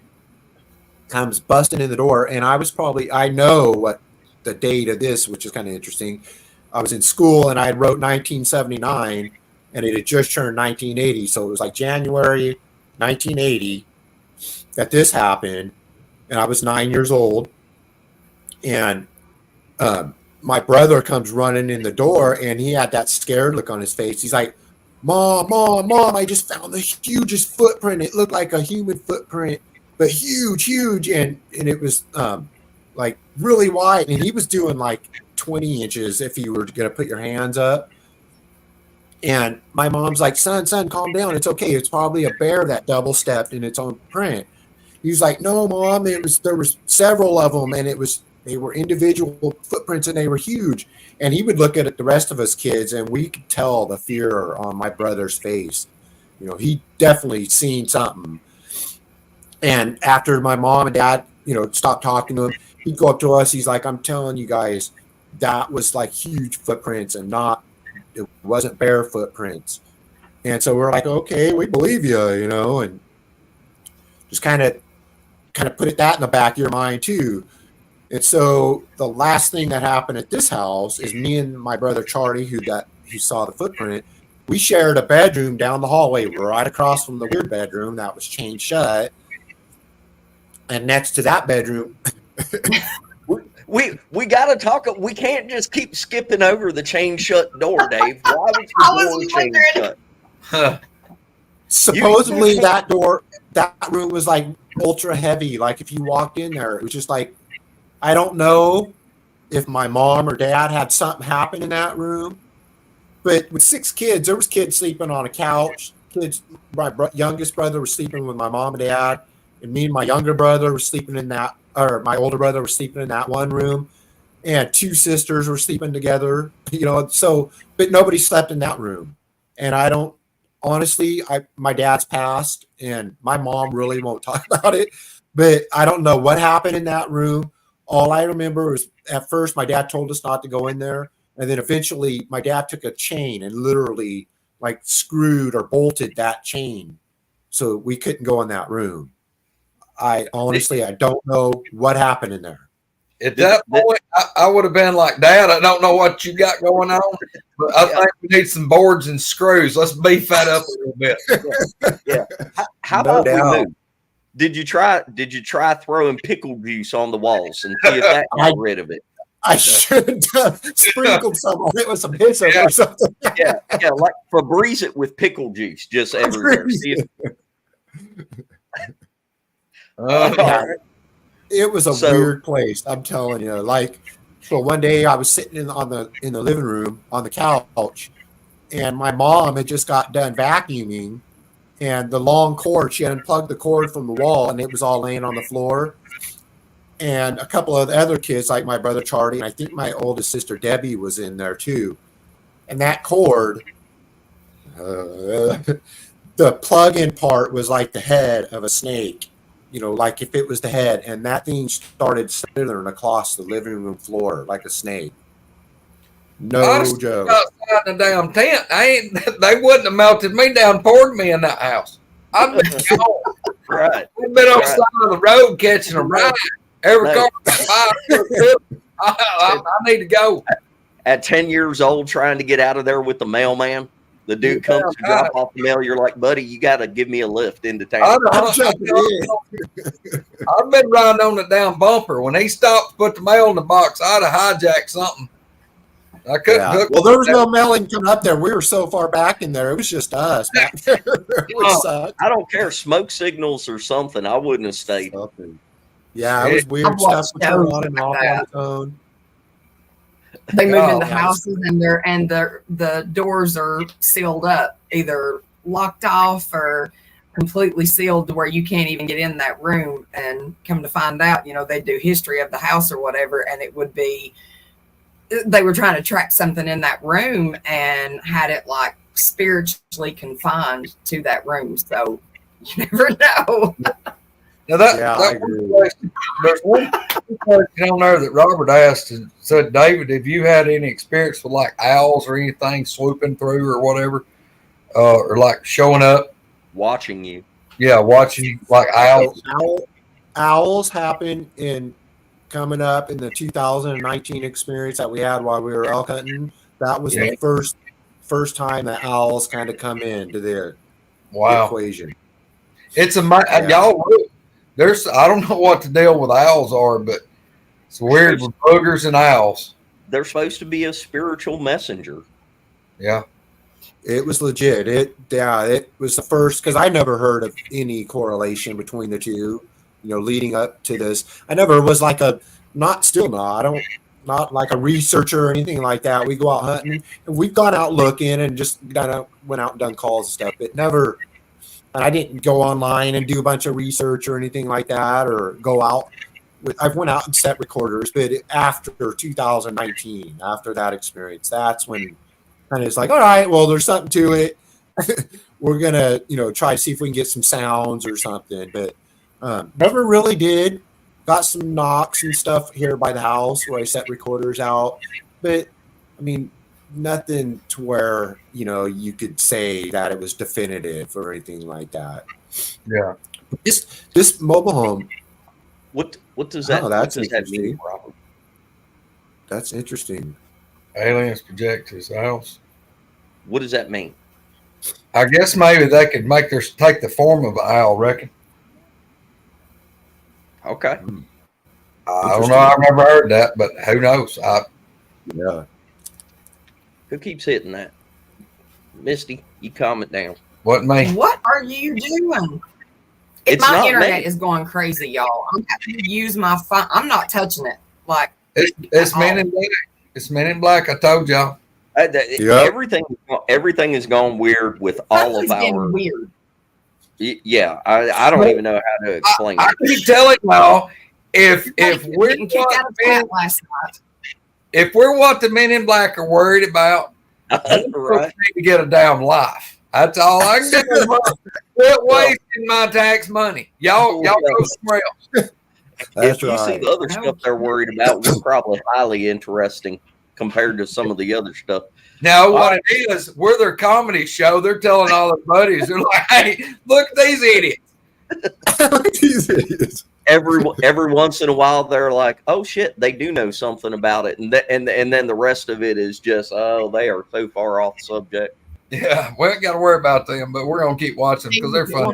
comes busting in the door. And I know what the date of this, which is kind of interesting. I was in school and I had wrote 1979 and it had just turned 1980. So it was like January 1980 that this happened. And I was 9 years old. And my brother comes running in the door and he had that scared look on his face. He's like, Mom, I just found the hugest footprint. It looked like a human footprint, but huge. And it was like really wide. And he was doing like 20 inches if you were going to put your hands up. And my mom's like, son, calm down. It's okay. It's probably a bear that double stepped in its own print. He was like, no, Mom, there was several of them. And they were individual footprints and they were huge. And he would look at the rest of us kids and we could tell the fear on my brother's face. You know, he definitely seen something. And after my mom and dad, stopped talking to him, he'd go up to us. He's like, I'm telling you guys, that was like huge footprints and it wasn't bear footprints. And so we're like, okay, we believe you, and just kind of put that in the back of your mind too. And so the last thing that happened at this house is me and my brother Charlie, who saw the footprint, we shared a bedroom down the hallway right across from the weird bedroom that was chained shut. And next to that bedroom, we got to talk. We can't just keep skipping over the chain shut door, Dave. Why was the door chain shut? Supposedly that room was like ultra heavy. Like if you walked in there, it was just like, I don't know if my mom or dad had something happen in that room, but with 6 kids, there was kids sleeping on a couch. My youngest brother was sleeping with my mom and dad, and me and my younger brother were sleeping in that, or my older brother was sleeping in that one room, and 2 sisters were sleeping together, but nobody slept in that room. And I don't, honestly, my dad's passed, and my mom really won't talk about it, but I don't know what happened in that room. All I remember was at first my dad told us not to go in there. And then eventually my dad took a chain and literally like screwed or bolted that chain so we couldn't go in that room. I don't know what happened in there. At that point, I would have been like, Dad, I don't know what you got going on, but I think we need some boards and screws. Let's beef that up a little bit. Yeah. How about we move? Did you try throwing pickle juice on the walls and see if that got rid of it? I should have sprinkled some on it with some hyssop or something. Yeah, like Febreze it with pickle juice just everywhere. It was a weird place, I'm telling you. Like, so one day I was sitting in the living room on the couch, and my mom had just got done vacuuming. And the long cord, she had unplugged the cord from the wall, and it was all laying on the floor. And a couple of the other kids, like my brother Charlie, and I think my oldest sister Debbie was in there too. And that cord, the plug-in part was like the head of a snake, like if it was the head. And that thing started slithering across the living room floor like a snake. No joke. Outside the damn tent, they wouldn't have melted me down, poured me in that house. I've been gone. Right. I've been on the side of the road catching a ride. Every car got 5 I need to go. At 10 years old, trying to get out of there with the mailman. The dude comes to drop off the mail. You're like, buddy, you got to give me a lift into town. I've been riding on the down bumper. When he stopped to put the mail in the box, I'd have hijacked something. I couldn't. Yeah. Well, there was no mailing coming up there. We were so far back in there. It was just us back there. I don't care. Smoke signals or something. I wouldn't have stayed. Yeah, it was weird stuff on and off on the phone. They move into houses and the doors are sealed up, either locked off or completely sealed to where you can't even get in that room. And come to find out, they do history of the house or whatever, and it would be they were trying to track something in that room and had it like spiritually confined to that room. So you never know. Now there's one question on there that Robert asked and said, David, have you had any experience with like owls or anything swooping through or whatever, or like showing up, watching you? Yeah, watching like owls. Owls happen in coming up in the 2019 experience that we had while we were elk hunting. That was the first time that owls kind of come into the equation. It's y'all. I don't know what the deal with owls are, but it's weird with boogers and owls. They're supposed to be a spiritual messenger. Yeah. It was legit. It was the first, because I never heard of any correlation between the two, leading up to this. I never was like not like a researcher or anything like that. We go out hunting and we've gone out looking and just went out and done calls and stuff, but never. And I didn't go online and do a bunch of research or anything like that, or go out. I went out and set recorders, but after 2019, after that experience, that's when kind of it's like, all right, well, there's something to it. We're gonna, try to see if we can get some sounds or something, but never really did. Got some knocks and stuff here by the house where I set recorders out, but I mean, nothing to where you could say that it was definitive or anything like that. Yeah. This mobile home. What does that? That's what does that mean, Robert? That's interesting. Aliens project his house. What does that mean? I guess maybe they could take the form of an owl. Reckon. Okay. I don't know. I've never heard that, but who knows? Yeah. Who keeps hitting that? Misty, you calm it down. What, me? What are you doing? My internet is going crazy, y'all. I'm having to use my phone. I'm not touching it. Like it's Men in Black. It's Men in Black. I told y'all. Everything is gone weird with all of our. Weird. Yeah, I don't even know how to explain it. I keep telling y'all if we're kicked out of bed last night. If we're what the Men in Black are worried about, right. We need to get a damn life. That's all I can do. Quit wasting my tax money. Y'all go somewhere else. If you see the other stuff they're worried about, we're probably highly interesting compared to some of the other stuff. Now, what it is, we're their comedy show. They're telling all their buddies, they're like, hey, look at these idiots. These idiots. Every once in a while, they're like, "Oh shit, they do know something about it," and then the rest of it is just, "Oh, they are so far off subject." Yeah, we ain't got to worry about them, but we're gonna keep watching because they're fun.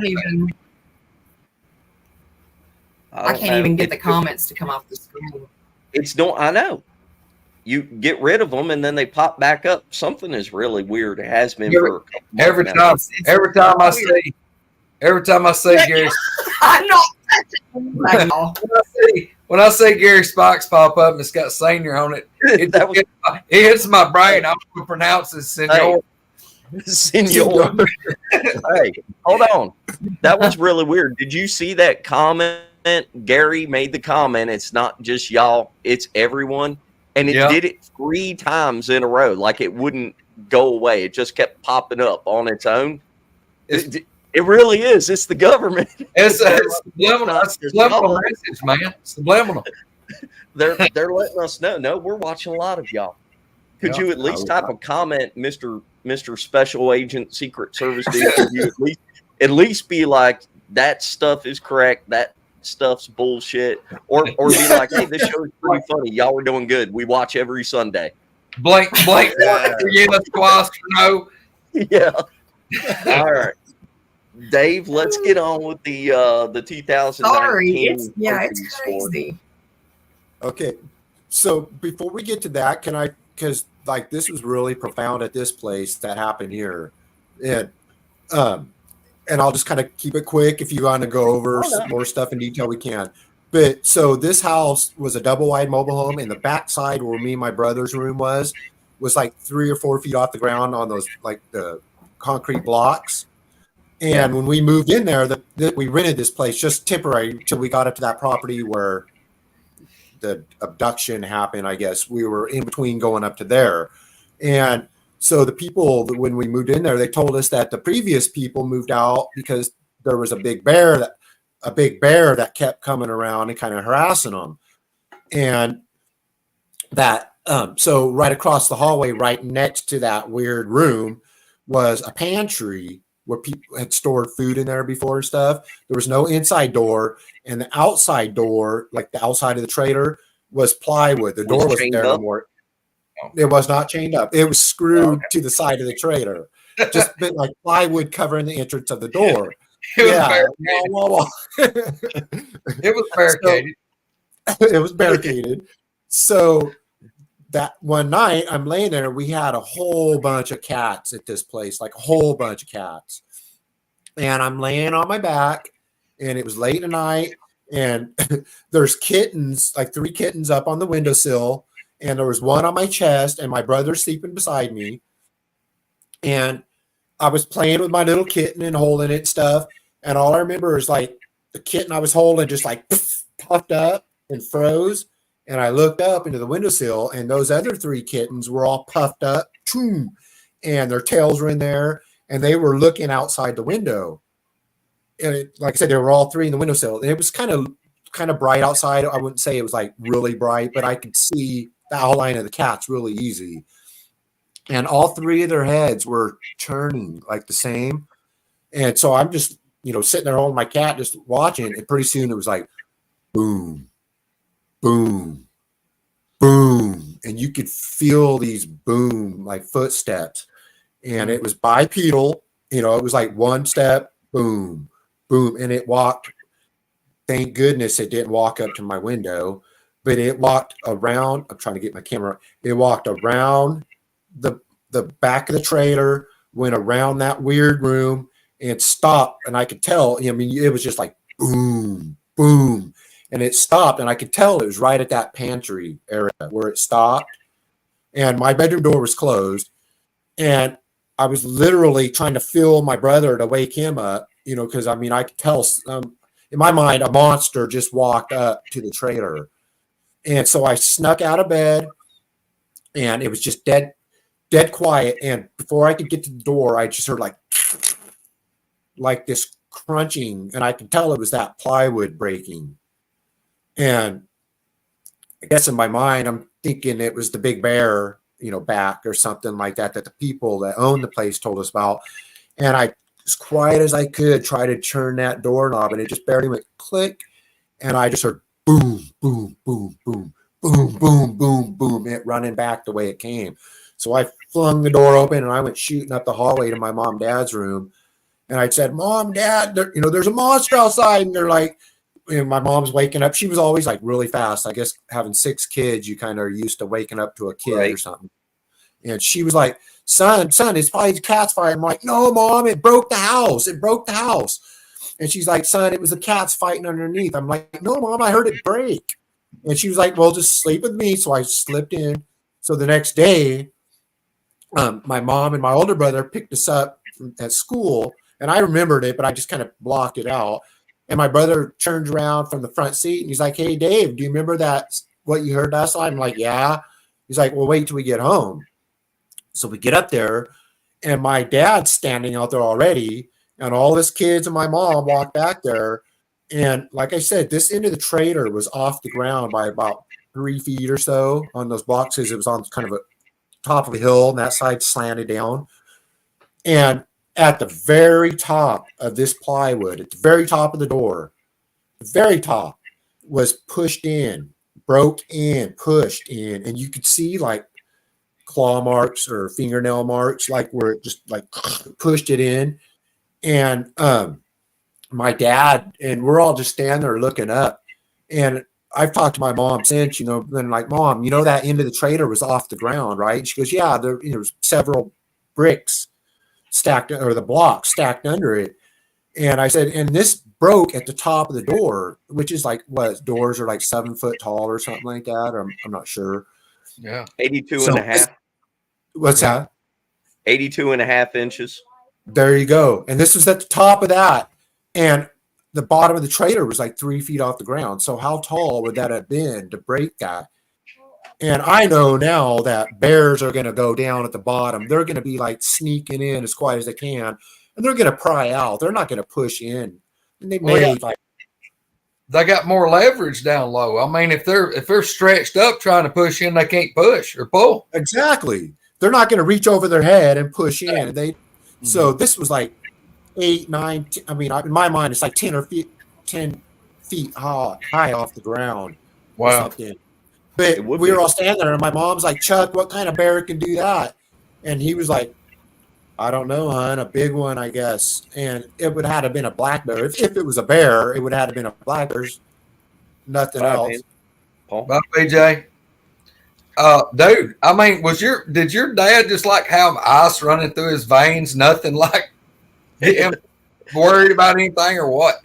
I can't even get the comments to come off the screen. I know. You get rid of them and then they pop back up. Something is really weird. It has been for every time I see Gary. I'm not. When I see Gary Spikes pop up and it's got senior on it, it hits my brain. I'm going to pronounce it senor. Senor. Hey, hold on. That was really weird. Did you see that comment? Gary made the comment. It's not just y'all, it's everyone. And it did it 3 times in a row. Like it wouldn't go away. It just kept popping up on its own. It really is. It's the government. It's subliminal message, man. Subliminal. They're letting us know. No, we're watching a lot of y'all. Could you at least type a comment, Mr. Special Agent Secret Service? Could you at least be like, that stuff is correct. That stuff's bullshit, or be like, hey, this show is pretty funny. Y'all are doing good. We watch every Sunday. Blake, yes, twice no. Yeah. All right, Dave. Let's get on with the 2019. Sorry, it's crazy. Okay, so before we get to that, because like this was really profound at this place that happened here, and I'll just kind of keep it quick. If you want to go over more stuff in detail, we can. But so this house was a double wide mobile home, and the back side where me and my brother's room was like 3 or 4 feet off the ground on those like the concrete blocks. And when we moved in there, we rented this place just temporary until we got up to that property where the abduction happened. I guess we were in between going up to there. And so the people, when we moved in there, they told us that the previous people moved out because there was a big bear that kept coming around and kind of harassing them. And that, so right across the hallway, right next to that weird room, was a pantry where people had stored food in there before and stuff. There was no inside door, and the outside door, like the outside of the trailer, was plywood. The door wasn't there anymore. It was not chained up. It was screwed to the side of the trailer, just been like plywood covering the entrance of the door. It was barricaded. It was barricaded. So that one night I'm laying there, we had a whole bunch of cats at this place, like a whole bunch of cats. And I'm laying on my back, and it was late at night, and there's kittens, like 3 kittens up on the windowsill, and there was one on my chest, and my brother's sleeping beside me. And I was playing with my little kitten and holding it and stuff. And all I remember is like the kitten I was holding just like puffed up and froze. And I looked up into the windowsill, and those other 3 kittens were all puffed up, and their tails were in there, and they were looking outside the window. And like I said, they were all 3 in the windowsill. And it was kind of bright outside. I wouldn't say it was like really bright, but I could see the outline of the cats really easy. And all 3 of their heads were turning like the same. And so I'm just, sitting there holding my cat, just watching. And pretty soon it was like, boom, boom, boom. And you could feel these boom, like footsteps. And it was bipedal. It was like 1 step, boom, boom. And it walked. Thank goodness it didn't walk up to my window, but it walked around. I'm trying to get my camera. It walked around the back of the trailer, went around that weird room, and stopped. And I could tell, it was just like boom, boom. And it stopped, and I could tell it was right at that pantry area where it stopped. And my bedroom door was closed. And I was literally trying to feel my brother to wake him up, because I could tell in my mind, a monster just walked up to the trailer. And so I snuck out of bed, and it was just dead quiet. And before I could get to the door, I just heard like this crunching, and I could tell it was that plywood breaking. And I guess in my mind, I'm thinking it was the big bear, back or something like that the people that owned the place told us about. And I, as quiet as I could, try to turn that doorknob, and it just barely went click. And I just heard boom, boom, boom, boom, boom, boom, boom, boom, it running back the way it came. So I flung the door open, and I went shooting up the hallway to my mom and dad's room. And I said, Mom, Dad, there's a monster outside. And they're like, my mom's waking up. She was always like really fast. I guess having 6 kids, you kind of are used to waking up to a kid or something. And she was like, son, it's probably the cat's fire. I'm like, no, Mom, it broke the house. It broke the house. And she's like, son, it was the cats fighting underneath. I'm like, no, Mom, I heard it break. And she was like, well, just sleep with me. So I slipped in. So the next day, my mom and my older brother picked us up at school. And I remembered it, but I just kind of blocked it out. And my brother turned around from the front seat, and he's like, hey, Dave, do you remember what you heard last night? I'm like, yeah. He's like, well, wait till we get home. So we get up there, and my dad's standing out there already, and all his kids and my mom walk back there. And like I said, this end of the trailer was off the ground by about 3 feet or so on those boxes. It was on kind of a top of a hill, and that side slanted down. And at the very top of this plywood, at the very top of the door, the very top was pushed in, broke in, pushed in, and you could see like claw marks or fingernail marks, like where it just like pushed it in. And my dad and we're all just standing there looking up. And I've talked to my mom since, been like, Mom, that end of the trailer was off the ground, right? She goes, yeah, there was several bricks stacked, or the blocks stacked under it. And I said, and this broke at the top of the door, which is like, what, doors are like 7 foot tall or something like that. Or I'm not sure. Yeah. 82 and a half. What's that? 82 and a half inches. There you go. And this was at the top of that. And the bottom of the trailer was like 3 feet off the ground. So how tall would that have been to break that? And I know now that bears are going to go down at the bottom. They're going to be like sneaking in as quiet as they can. And they're going to pry out. They're not going to push in. And they they got more leverage down low. I mean, if they're stretched up trying to push in, they can't push or pull. Exactly. They're not going to reach over their head and push in. So this was like 8, 9. I mean, in my mind, it's like 10 feet high off the ground. Wow. But we were all standing there, and my mom's like, Chuck, what kind of bear can do that? And he was like, I don't know, hon, a big one, I guess. And it would have had to been a black bear. If it was a bear, it would have had to been a black bear. There's nothing else. Paul? Bye, BJ. Dude, I mean, did your dad just like have ice running through his veins? Nothing like him worried about anything or what?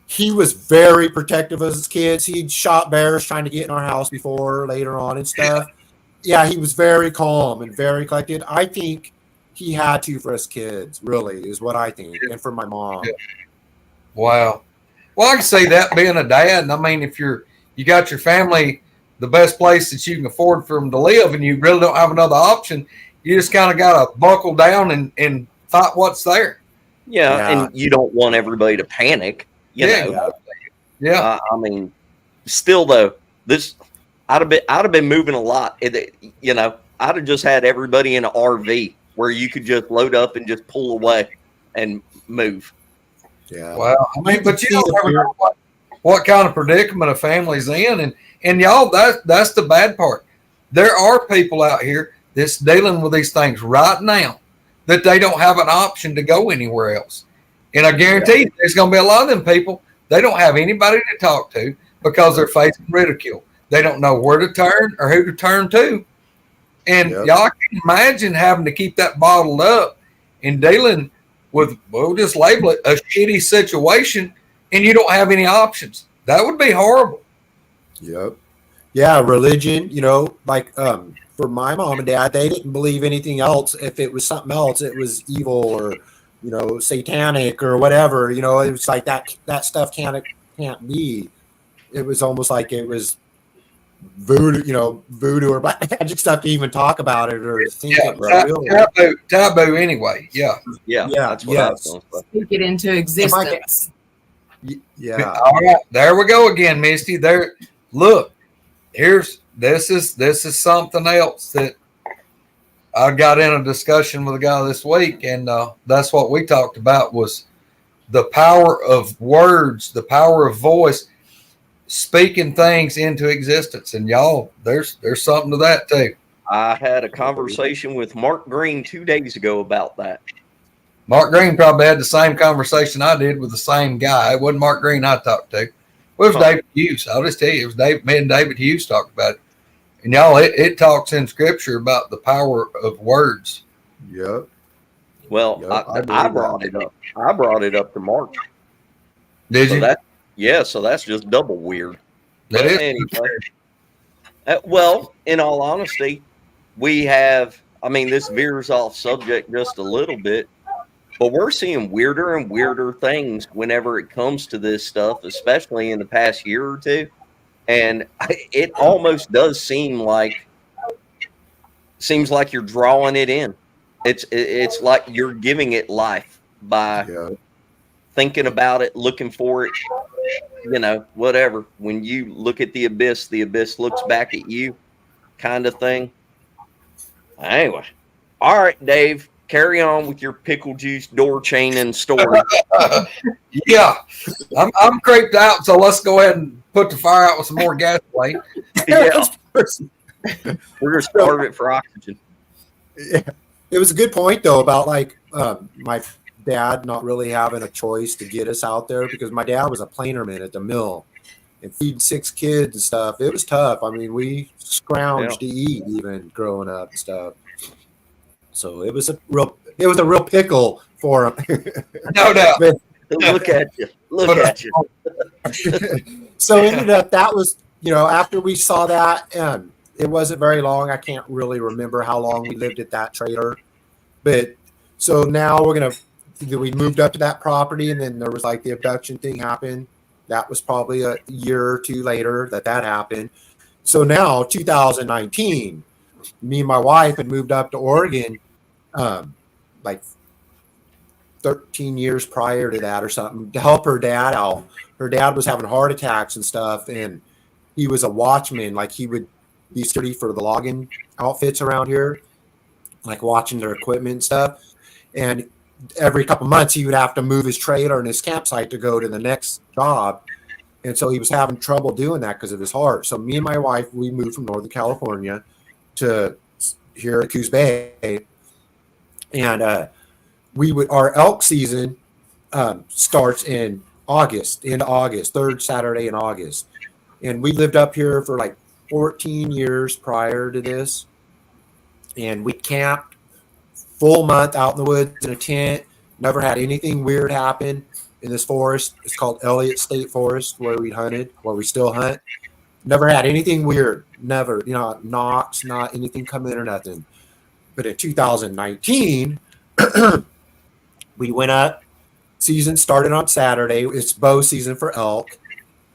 He was very protective of his kids. He'd shot bears trying to get in our house before, later on and stuff. Yeah, he was very calm and very collected. I think he had to for his kids, really, is what I think, and for my mom. Yeah. Wow. Well, I can see that being a dad. And I mean, if you got your family the best place that you can afford for them to live, and you really don't have another option, you just kind of got to buckle down and fight what's there. Yeah, and you don't want everybody to panic. You know. Yeah. I mean, still though, I'd have been moving a lot. I'd have just had everybody in an RV where you could just load up and just pull away and move. Yeah. Well, I mean, but you don't ever know what kind of predicament a family's in, and y'all, that's the bad part. There are people out here that's dealing with these things right now that they don't have an option to go anywhere else. And I guarantee there's going to be a lot of them people, they don't have anybody to talk to because they're facing ridicule. They don't know where to turn or who to turn to. And y'all can imagine having to keep that bottled up and dealing with, we'll just label it, a shitty situation, and you don't have any options. That would be horrible. Yep. Yeah, religion, like for my mom and dad, they didn't believe anything else. If it was something else, it was evil or, satanic or whatever. It was like that stuff can't be. It was almost like it was voodoo or black magic stuff to even talk about it or think it. Really. Taboo anyway. Yeah. That's what I was going to say. Speak it into existence. Yeah. All right. There we go again, Misty. There. Look, this is something else that I got in a discussion with a guy this week, and that's what we talked about was the power of words, the power of voice, speaking things into existence. And y'all, there's something to that too. I had a conversation with Mark Green 2 days ago about that. Mark Green probably had the same conversation I did with the same guy. It wasn't Mark Green I talked to. Well, it was David Hughes. I'll just tell you, it was me and David Hughes talked about it. And y'all, it talks in scripture about the power of words. Yep. Well, I brought it up. I brought it up to Mark. Did you? So that's just double weird. That is. Anyway, well, in all honesty, we have, this veers off subject just a little bit, but we're seeing weirder and weirder things whenever it comes to this stuff, especially in the past year or two. And it almost does seems like you're drawing it in. It's like you're giving it life by thinking about it, looking for it, whatever. When you look at the abyss looks back at you, kind of thing. Anyway, all right, Dave. carry on with your pickle juice door chaining story. Yeah, I'm creeped out, so let's go ahead and put the fire out with some more gasoline. Yeah, we're gonna starve it for oxygen. Yeah. It was a good point though about like my dad not really having a choice to get us out there, because my dad was a planerman at the mill and feeding 6 kids and stuff. It was tough. I mean, we scrounged to eat even growing up and stuff. So it was a real pickle for him. No doubt. But, Look at you. Look at you. so ended up that was, after we saw that, it wasn't very long. I can't really remember how long we lived at that trailer. But so now we moved up to that property, and then there was like the abduction thing happened. That was probably a year or two later that happened. So now 2019, me and my wife had moved up to Oregon like 13 years prior to that or something to help her dad out. Her dad was having heart attacks and stuff, and he was a watchman. Like he would be sturdy for the logging outfits around here, like watching their equipment and stuff. And every couple months he would have to move his trailer and his campsite to go to the next job. And so he was having trouble doing that because of his heart. So me and my wife, we moved from Northern California to here at Coos Bay. And our elk season starts in August, third Saturday in August. And we lived up here for like 14 years prior to this. And we camped full month out in the woods in a tent. Never had anything weird happen in this forest. It's called Elliott State Forest, where we still hunt. Never had anything weird. Never, knocks, not anything come in or nothing. But in 2019, we went up. Season started on Saturday. It's bow season for elk.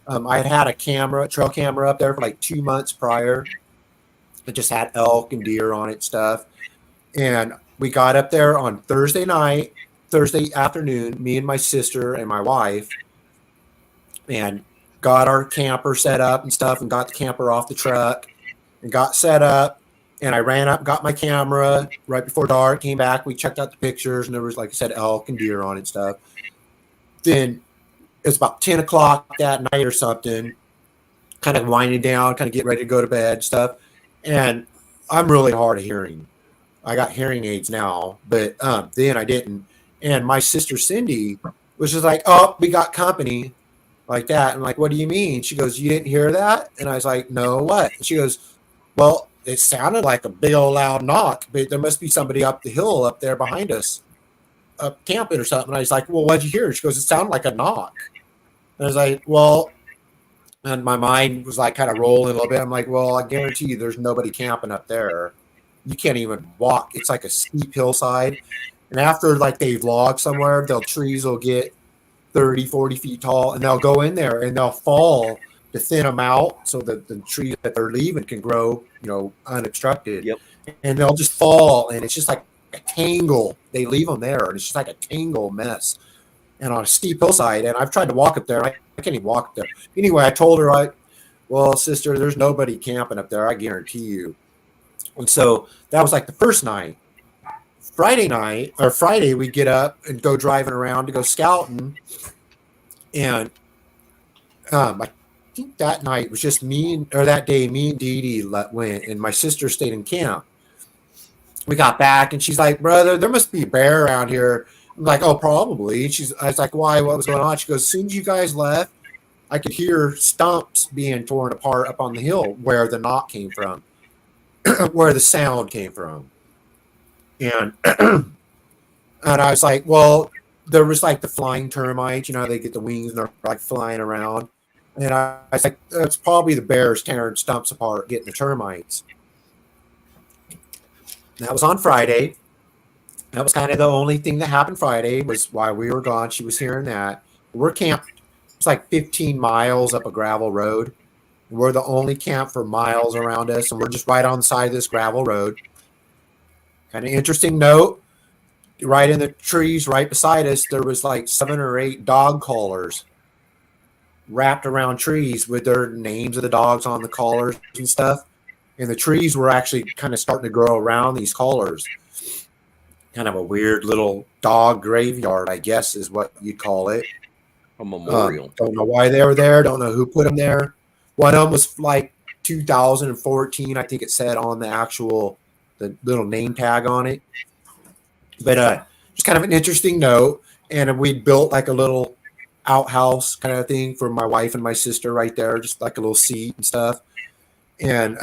I had a trail camera up there for like 2 months prior. It just had elk and deer on it stuff. And we got up there on Thursday afternoon, me and my sister and my wife, and got our camper set up and stuff, and got the camper off the truck and got set up. And I ran up, got my camera right before dark, came back. We checked out the pictures, and there was, like I said, elk and deer on it and stuff. Then it's about 10 o'clock that night or something, kind of winding down, kind of getting ready to go to bed and stuff. And I'm really hard of hearing. I got hearing aids now, but then I didn't. And my sister Cindy was just like, "Oh, we got company," like that. I'm like, "What do you mean?" She goes, "You didn't hear that?" And I was like, "No, what?" And she goes, "Well, it sounded like a big old loud knock, but there must be somebody up the hill up there behind us, up camping or something." And I was like, "Well, what'd you hear?" She goes, "It sounded like a knock." And I was like, "Well," and my mind was like kind of rolling a little bit. I'm like, "Well, I guarantee you there's nobody camping up there. You can't even walk. It's like a steep hillside. And after like they've logged somewhere, trees will get 30, 40 feet tall, and they'll go in there and they'll fall to thin them out so that the trees that they're leaving can grow, unobstructed." Yep. And they'll just fall, and it's just like a tangle. They leave them there, and it's just like a tangle mess. And on a steep hillside, and I've tried to walk up there. I can't even walk up there. Anyway, I told her, "Well, sister, there's nobody camping up there, I guarantee you." And so that was like the first night. Friday, we get up and go driving around to go scouting. And I think that night was just that day, me and Dee Dee went, and my sister stayed in camp. We got back, and she's like, "Brother, there must be a bear around here." I'm like, "Oh, probably." I was like, "Why? What was going on?" She goes, "As soon as you guys left, I could hear stumps being torn apart up on the hill where the knock came from, where the sound came from." And and I was like, "Well, there was like the flying termites, they get the wings and they're like flying around." And I was like, "That's probably the bears tearing stumps apart, getting the termites." And that was on Friday. That was kind of the only thing that happened Friday, was while we were gone. She was hearing that. We're camped. It's like 15 miles up a gravel road. We're the only camp for miles around us, and we're just right on the side of this gravel road. Kind of interesting note, right in the trees right beside us, there was like 7 or 8 dog collars wrapped around trees with their names of the dogs on the collars and stuff. And the trees were actually kind of starting to grow around these collars. kind of a weird little dog graveyard, I guess is what you'd call it. A memorial. Don't know why they were there. Don't know who put them there. One of them was like 2014, I think it said on the little name tag on it. But just kind of an interesting note. And we built like a little outhouse kind of thing for my wife and my sister right there, just like a little seat and stuff. And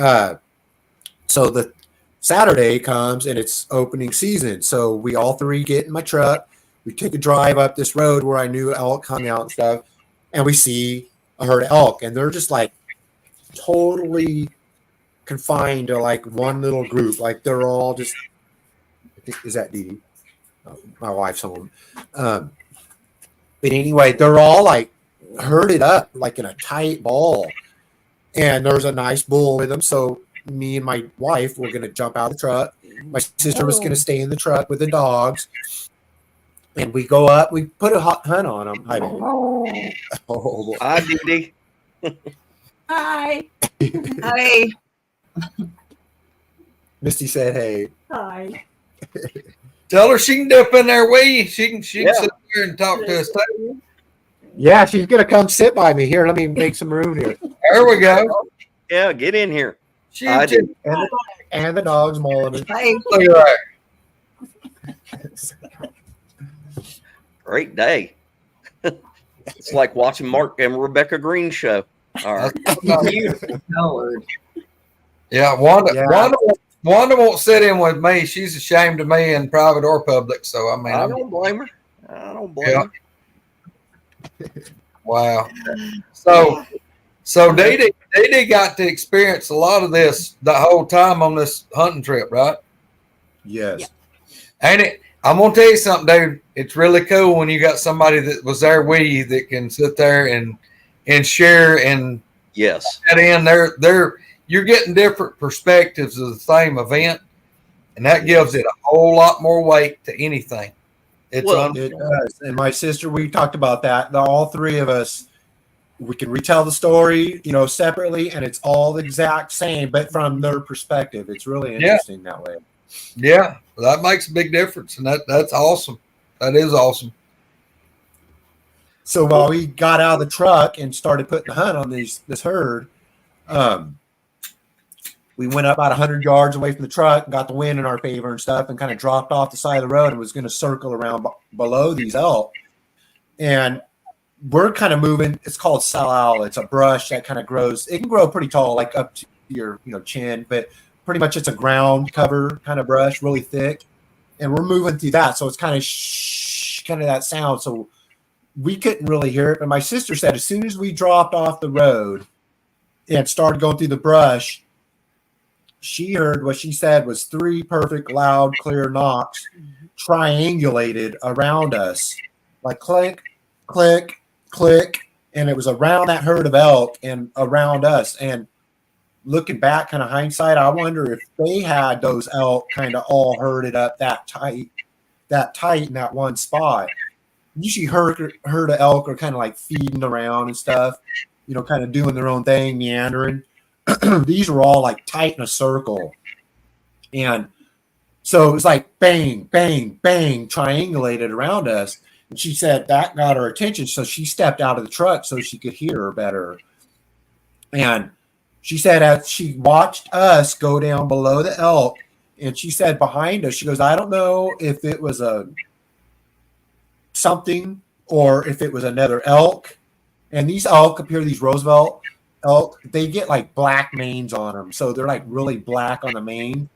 so the Saturday comes and it's opening season. So we all three get in my truck. We take a drive up this road where I knew elk hung out and stuff. And we see a herd of elk. And they're just like totally confined to like one little group. Like they're all just, is that Dee Dee? Oh, my wife's home. But anyway, they're all like herded up like in a tight ball. And there's a nice bull with them. So me and my wife were going to jump out of the truck. My sister was going to stay in the truck with the dogs. And we go up. We put a hot hunt on them. Hi, Dee Dee. Hi. Hi. Misty said, "Hey." Hi. Tell her she can dip in there with you. She can sit there and talk to us too. Yeah, she's going to come sit by me. Here, let me make some room here. There we go. Yeah, get in here. I did. And the dog's mauling. Hey. Look at that. Great day. It's like watching Mark and Rebecca Green show. All right. Lord. Yeah, Wanda won't sit in with me. She's ashamed of me in private or public. So I mean, I don't blame her. I don't blame her. Wow. So Dee Dee got to experience a lot of this the whole time on this hunting trip, right? Yes. Yeah. Ain't it? I'm gonna tell you something, dude. It's really cool when you got somebody that was there with you that can sit there and share and Yes. get in there. You're getting different perspectives of the same event, and that gives it a whole lot more weight to anything. It does. And my sister, we talked about that. All three of us, we can retell the story, separately, and it's all the exact same, but from their perspective. It's really interesting that way. Yeah, that makes a big difference, and that's awesome. That is awesome. So while we got out of the truck and started putting the hunt on this herd, we went up about 100 yards away from the truck, got the wind in our favor and stuff, and kind of dropped off the side of the road and was going to circle around below these elk. And we're kind of moving. It's called salal. It's a brush that kind of grows. It can grow pretty tall, like up to your chin, but pretty much it's a ground cover kind of brush, really thick. And we're moving through that. So it's kind of that sound. So we couldn't really hear it. But my sister said as soon as we dropped off the road and started going through the brush, she heard what she said was 3 perfect, loud, clear knocks triangulated around us, like click, click, click. And it was around that herd of elk and around us. And looking back, kind of hindsight, I wonder if they had those elk kind of all herded up that tight in that one spot. Usually herd of elk are kind of like feeding around and stuff, kind of doing their own thing, meandering. These were all like tight in a circle. And so it was like bang, bang, bang, triangulated around us. And she said that got her attention. So she stepped out of the truck so she could hear her better. And she said as she watched us go down below the elk, and she said behind us, she goes, I don't know if it was something or if it was another elk. And these elk up here, these Roosevelt elk, they get like black manes on them. So they're like really black on the mane.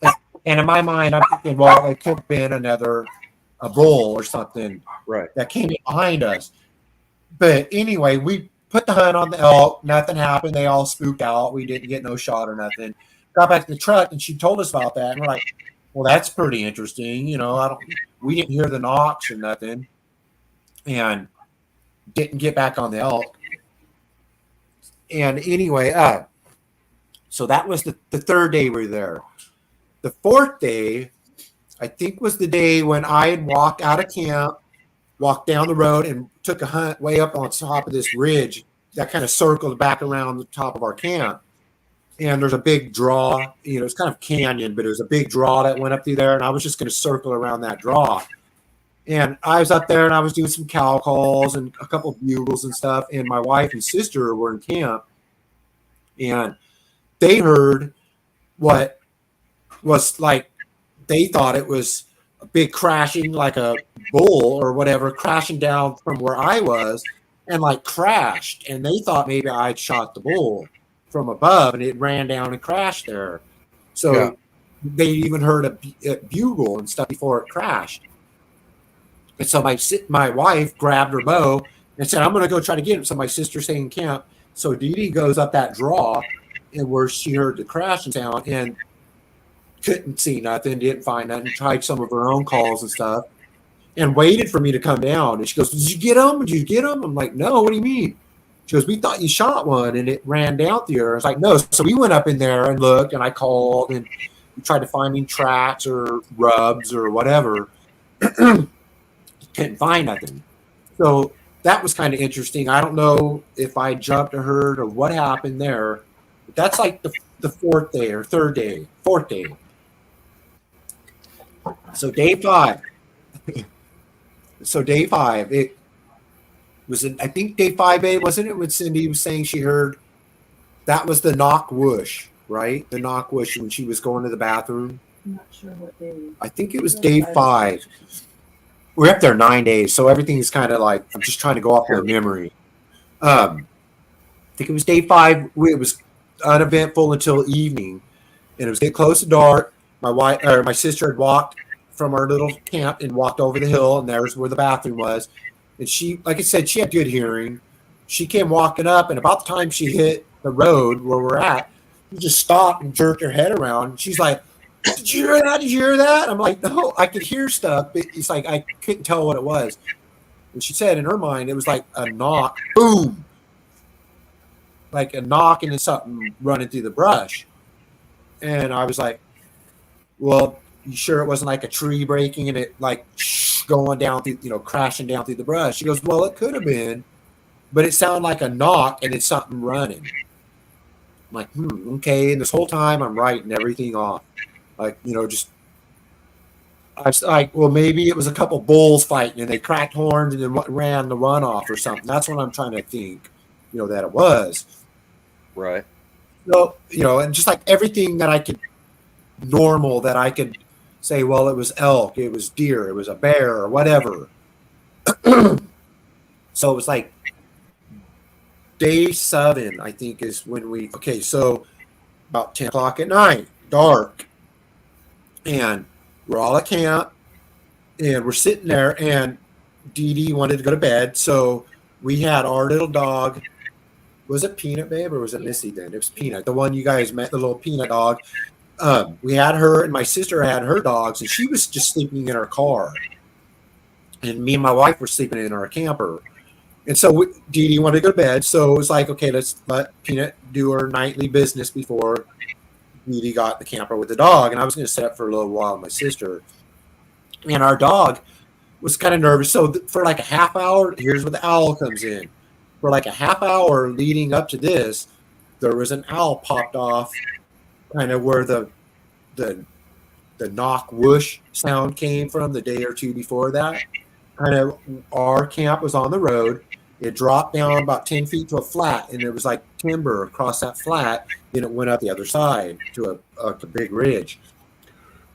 And in my mind, I'm thinking, well, it could have been a bull or something that came behind us. But anyway, we put the hunt on the elk. Nothing happened. They all spooked out. We didn't get no shot or nothing. Got back to the truck and she told us about that. And we're like, well, that's pretty interesting. We didn't hear the knocks or nothing and didn't get back on the elk. And anyway, so that was the third day we were there. The fourth day, I think, was the day when I had walked out of camp, walked down the road, and took a hunt way up on top of this ridge that kind of circled back around the top of our camp. and there's a big draw. It's kind of canyon, but it was a big draw that went up through there, and I was just going to circle around that draw. And I was up there, and I was doing some cow calls and a couple of bugles and stuff. And my wife and sister were in camp, and they heard what was like, they thought it was a big crashing, like a bull or whatever, crashing down from where I was, and like crashed. And they thought maybe I'd shot the bull from above, and it ran down and crashed there. So they even heard a bugle and stuff before it crashed. And so my wife grabbed her bow and said, I'm going to go try to get him. So my sister stayed in camp. So Dee Dee goes up that draw, and where she heard the crashing sound and couldn't see nothing, didn't find nothing, tried some of her own calls and stuff, and waited for me to come down. And she goes, did you get him? Did you get him? I'm like, no, what do you mean? She goes, we thought you shot one, and it ran down through here. I was like, no. So we went up in there and looked, and I called, and we tried to find any tracks or rubs or whatever. Couldn't find nothing. So that was kind of interesting. I don't know if I jumped or heard or what happened there. But that's like the fourth day or fourth day. So day 5. It was I think day 5A, wasn't it, when Cindy was saying she heard that was the knock whoosh, right? The knock whoosh when she was going to the bathroom. I'm not sure what day. I think it was day 5. We're up there 9 days, so everything's kind of like, I'm just trying to go off of memory. I think it was day 5. It was uneventful until evening, and it was getting close to dark. My sister had walked from our little camp and walked over the hill, and there's where the bathroom was. And she, like I said, she had good hearing. She came walking up, and about the time she hit the road where we're at, she just stopped and jerked her head around. She's like, did you hear that? Did you hear that? I'm like, no, I could hear stuff, but it's like I couldn't tell what it was. And she said in her mind, it was like a knock, boom, like a knock and then something running through the brush. And I was like, well, you sure it wasn't like a tree breaking and it like going down through, crashing down through the brush? She goes, well, it could have been, but it sounded like a knock and it's something running. I'm like, okay. And this whole time I'm writing everything off. Like, just, I was like, well, maybe it was a couple bulls fighting and they cracked horns and then ran the runoff or something. That's what I'm trying to think, that it was. Right. So, and just like everything that I could, normal that I could say, well, it was elk, it was deer, it was a bear or whatever. So it was like day 7, I think, is when so about 10 o'clock at night, dark. And we're all at camp, and we're sitting there, and Dee Dee wanted to go to bed. So we had our little dog. Was it Peanut, babe, or was it Missy then? It was Peanut, the one you guys met, the little Peanut dog. We had her, and my sister had her dogs, and she was just sleeping in her car. And me and my wife were sleeping in our camper. And so Dee Dee wanted to go to bed. So it was like, okay, let's let Peanut do her nightly business before Dee Dee got the camper with the dog. And I was going to sit up for a little while with my sister. And our dog was kind of nervous. So for like a half hour, here's where the owl comes in. For like a half hour leading up to this, there was an owl popped off kind of where the knock whoosh sound came from the day or two before that. Kind of our camp was on the road. It dropped down about 10 feet to a flat, and it was like timber across that flat. Then it went up the other side to a big ridge.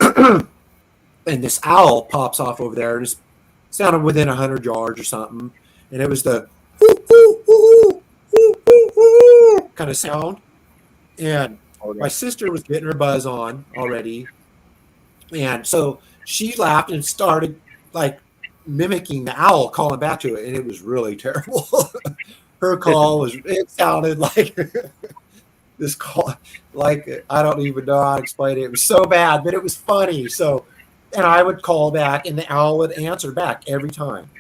And this owl pops off over there, and it's sounded within 100 yards or something. And it was the kind of sound. And my sister was getting her buzz on already. And so she laughed and started like mimicking the owl, calling back to it. And it was really terrible. Her call it sounded like this call, like, I don't even know how to explain it. It was so bad, but it was funny. So, and I would call back and the owl would answer back every time.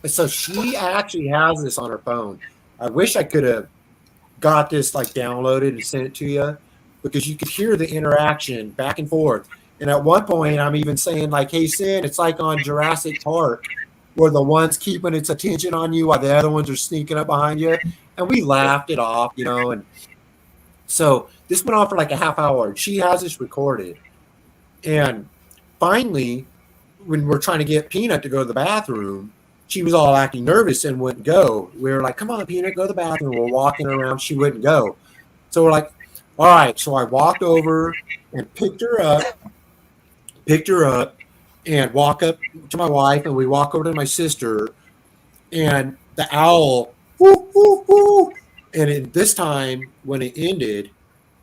And so she actually has this on her phone. I wish I could have got this like downloaded and sent it to you, because you could hear the interaction back and forth. And at one point I'm even saying like, hey, Sin, it's like on Jurassic Park where the one's keeping its attention on you while the other ones are sneaking up behind you. And we laughed it off, And so This went on for like a half hour. She has this recorded. And finally, when we're trying to get Peanut to go to the bathroom, she was all acting nervous and wouldn't go. We were like, come on, Peanut, go to the bathroom. We're walking around. She wouldn't go. So we're like, all right. So I walked over and picked her up and walk up to my wife, and we walk over to my sister, and the owl, whoo, whoo, whoo. And this time when it ended,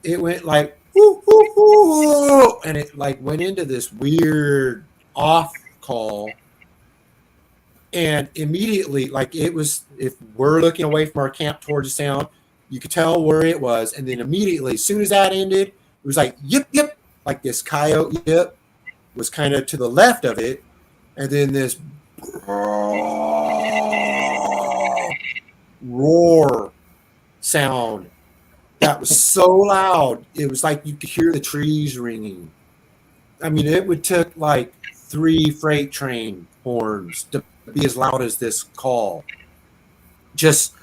it went like, whoo, whoo, whoo, and it like went into this weird off call. And immediately, like it was, if we're looking away from our camp towards the sound, you could tell where it was. And then immediately, as soon as that ended, it was like, yip, yip, like this coyote yip was kind of to the left of it. And then this roar sound that was so loud. It was like you could hear the trees ringing. I mean, it would take like 3 freight train horns to be as loud as this call. Just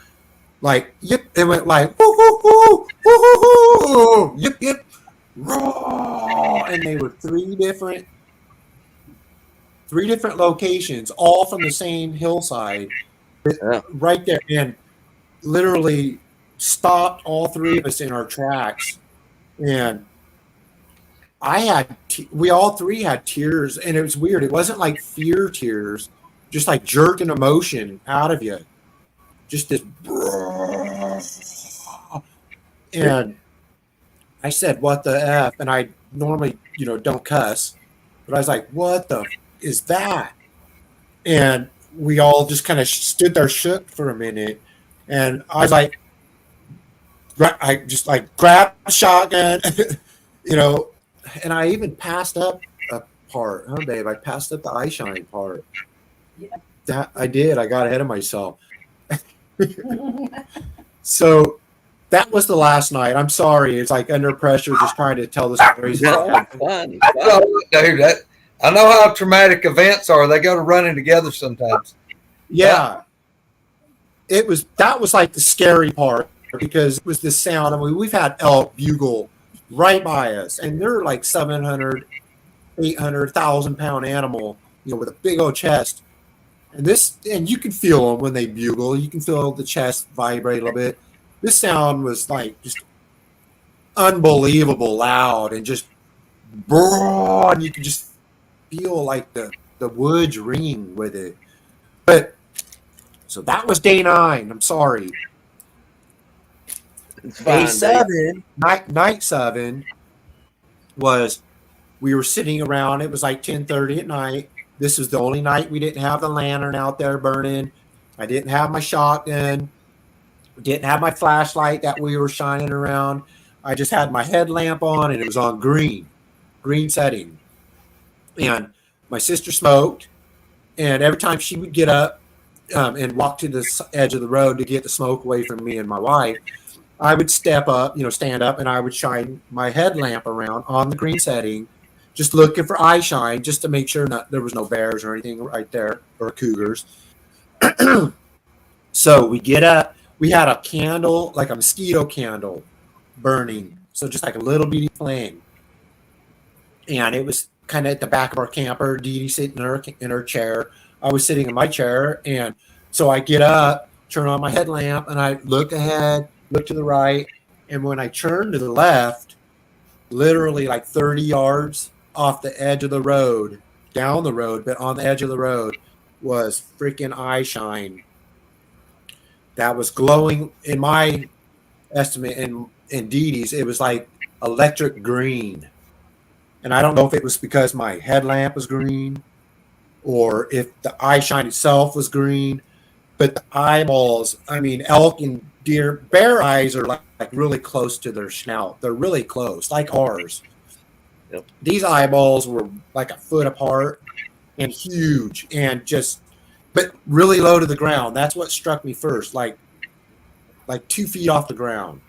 like, yip, it went like, woo, woo, woo, woo, woo, woo, yip, yip, roar. And they were 3 different locations, all from the same hillside, right there, and literally stopped all 3 of us in our tracks. And we all 3 had tears, and it was weird. It wasn't like fear tears, just like jerking emotion out of you. Just this. And I said, what the F? And I normally, don't cuss, but I was like, what the is that? And we all just kind of stood there shook for a minute. And I was like, I just like grabbed a shotgun, and I even passed up a part. Oh, babe, I passed up the eye shine part. Yeah. That I did. I got ahead of myself. So that was the last night. I'm sorry. It's like under pressure, just trying to tell the stories. Fun. Dude, I know how traumatic events are. They go to running together sometimes. Yeah. That was like the scary part, because it was the sound. I mean, we've had elk bugle right by us, and they're like 700, 800, 1,000-pound animal, with a big old chest. And you can feel them when they bugle. You can feel the chest vibrate a little bit. This sound was like just unbelievable loud, and just and you can just feel like the woods ringing with it. But so that was day 9. I'm sorry. Day 7, night 7 was, we were sitting around. It was like 10:30 at night. This was the only night we didn't have the lantern out there burning. I didn't have my shotgun. Didn't have my flashlight that we were shining around. I just had my headlamp on, and it was on green setting. And my sister smoked, and every time she would get up and walk to the edge of the road to get the smoke away from me and my wife, I would stand up, and I would shine my headlamp around on the green setting, just looking for eye shine, just to make sure there was no bears or anything right there, or cougars. So we get up. We had a candle, like a mosquito candle, burning. So just like a little bitty flame. And it was kind of at the back of our camper. Dee Dee sitting in her chair. I was sitting in my chair. And so I get up, turn on my headlamp, and I look ahead, look to the right. And when I turn to the left, literally like 30 yards off the edge of the road, down the road, but on the edge of the road, was freaking eye shine. That was glowing, in my estimate, and in Dee Dee's, it was like electric green. And I don't know if it was because my headlamp was green, or if the eye shine itself was green, but the eyeballs, I mean, elk and bear eyes are like really close to their snout. They're really close, like ours. Yep. These eyeballs were like a foot apart and huge, and just, but really low to the ground. That's what struck me first, like 2 feet off the ground.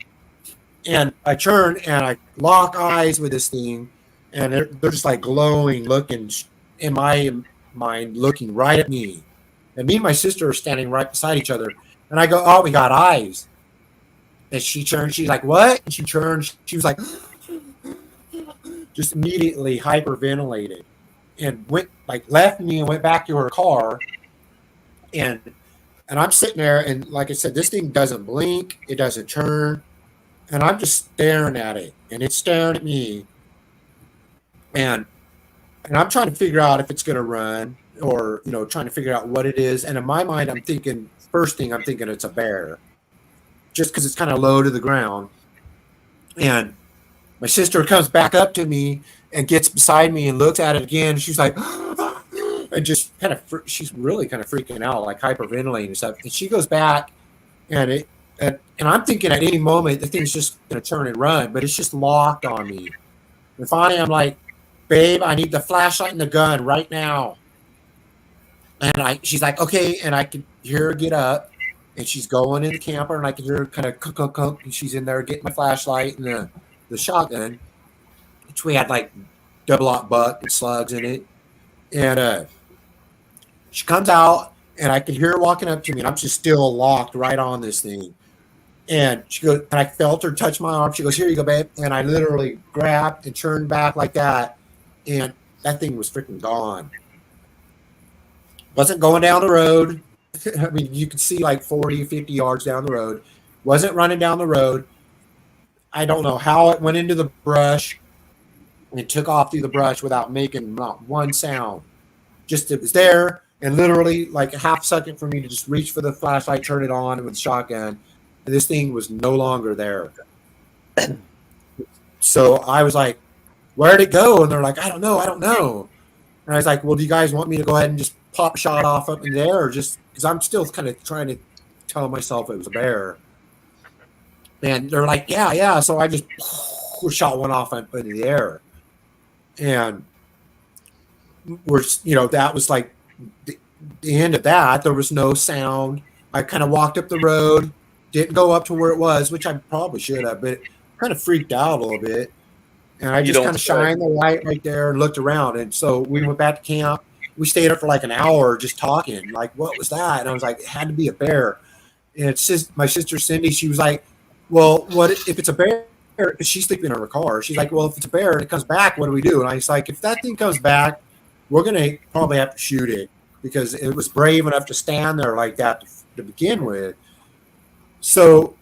And I turn and I lock eyes with this thing, and they're just like glowing, looking, in my mind, looking right at me. And me and my sister are standing right beside each other. And I go, oh, we got eyes. And she turned, she's like, what? And she turned, she was like, just immediately hyperventilated and went, like, left me and went back to her car. And I'm sitting there, and like I said, this thing doesn't blink, it doesn't turn, and I'm just staring at it, and it's staring at me. And I'm trying to figure out if it's going to run, or, you know, trying to figure out what it is. And in my mind, I'm thinking, first thing I'm thinking, it's a bear, just because it's kind of low to the ground. And my sister comes back up to me and gets beside me and looks at it again. She's like, and just kind of, she's really kind of freaking out, like hyperventilating and stuff. And she goes back, and I'm thinking at any moment the thing's just going to turn and run, but it's just locked on me. And finally, I'm like, babe, I need the flashlight and the gun right now. And she's like, okay. And I can hear her get up, and she's going in the camper, and I can hear her kind of cook, and she's in there getting my flashlight and the shotgun, which we had like double-aught buck and slugs in it. And she comes out, and I can hear her walking up to me, and I'm just still locked right on this thing. And she goes, and I felt her touch my arm. She goes, here you go, babe. And I literally grabbed and turned back like that, and that thing was freaking gone. Wasn't going down the road. I mean, you could see like 40, 50 yards down the road. Wasn't running down the road. I don't know how it went into the brush and took off through the brush without making not one sound. Just it was there, and literally like a half second for me to just reach for the flashlight, turn it on with the shotgun, and this thing was no longer there. So I was like, where'd it go? And they're like, I don't know. And I was like, well, do you guys want me to go ahead and just pop a shot off up in there, or just because I'm still kind of trying to tell myself it was a bear? And they're like, yeah. So I just shot one off into the air, and that was like the end of that. There was no sound. I kind of walked up the road, didn't go up to where it was, which I probably should have, but kind of freaked out a little bit. And I just kind of shined the light right there and looked around. And so we went back to camp. We stayed up for like an hour just talking, like, what was that? And I was like, it had to be a bear. And it's just my sister Cindy, she was like, well, what if it's a bear? Because she's sleeping in her car. She's like, well, if it's a bear and it comes back, what do we do? And I was like, if that thing comes back, we're going to probably have to shoot it, because it was brave enough to stand there like that to begin with. So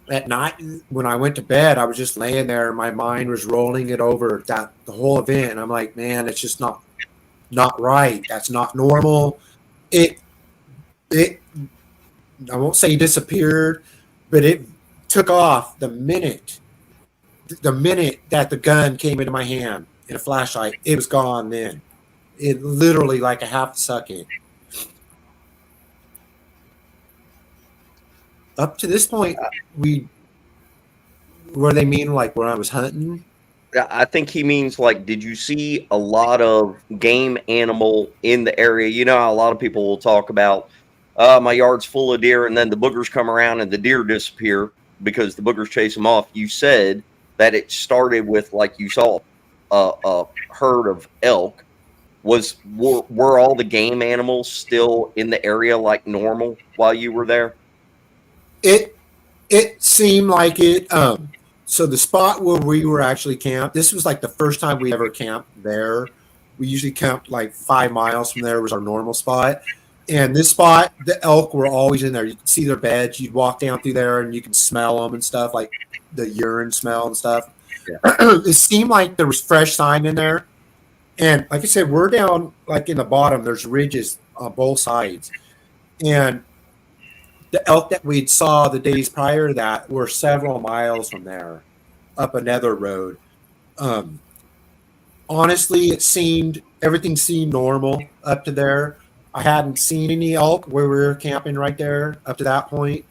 at night, when I went to bed, I was just laying there, and my mind was rolling it over the whole event. And I'm like, man, it's just not right. That's not normal. It I won't say disappeared, but it took off the minute that the gun came into my hand and a flashlight. It was gone then. It literally like a half second. Up to this point, where they mean like where I was hunting? I think he means like, did you see a lot of game animal in the area? You know how a lot of people will talk about, my yard's full of deer, and then the boogers come around and the deer disappear because the boogers chase them off. You said that it started with, like, you saw a herd of elk. Were all the game animals still in the area like normal while you were there? It seemed like it. So the spot where we were actually camped, this was like the first time we ever camped there. We usually camped like 5 miles from there was our normal spot. And this spot, the elk were always in there. You could see their beds. You'd walk down through there and you could smell them and stuff, like the urine smell and stuff. Yeah. It seemed like there was fresh sign in there. And like I said, we're down like in the bottom. There's ridges on both sides. And the elk that we'd saw the days prior to that were several miles from there, up another road. Honestly, everything seemed normal up to there. I hadn't seen any elk where we were camping right there up to that point,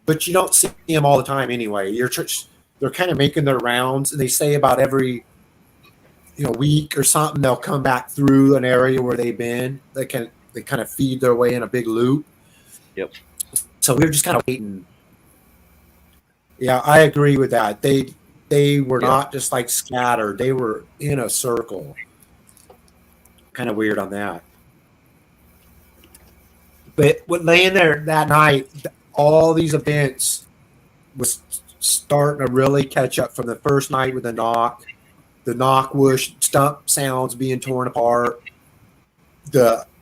but you don't see them all the time anyway. They're kind of making their rounds, and they say about every week or something they'll come back through an area where they've been. They kind of feed their way in a big loop. Yep. So we were just kind of waiting. Yeah, I agree with that. They were not just like scattered. They were in a circle. Kind of weird on that. But laying there that night, all these events was starting to really catch up from the first night with the knock. The knock whoosh stump sounds being torn apart.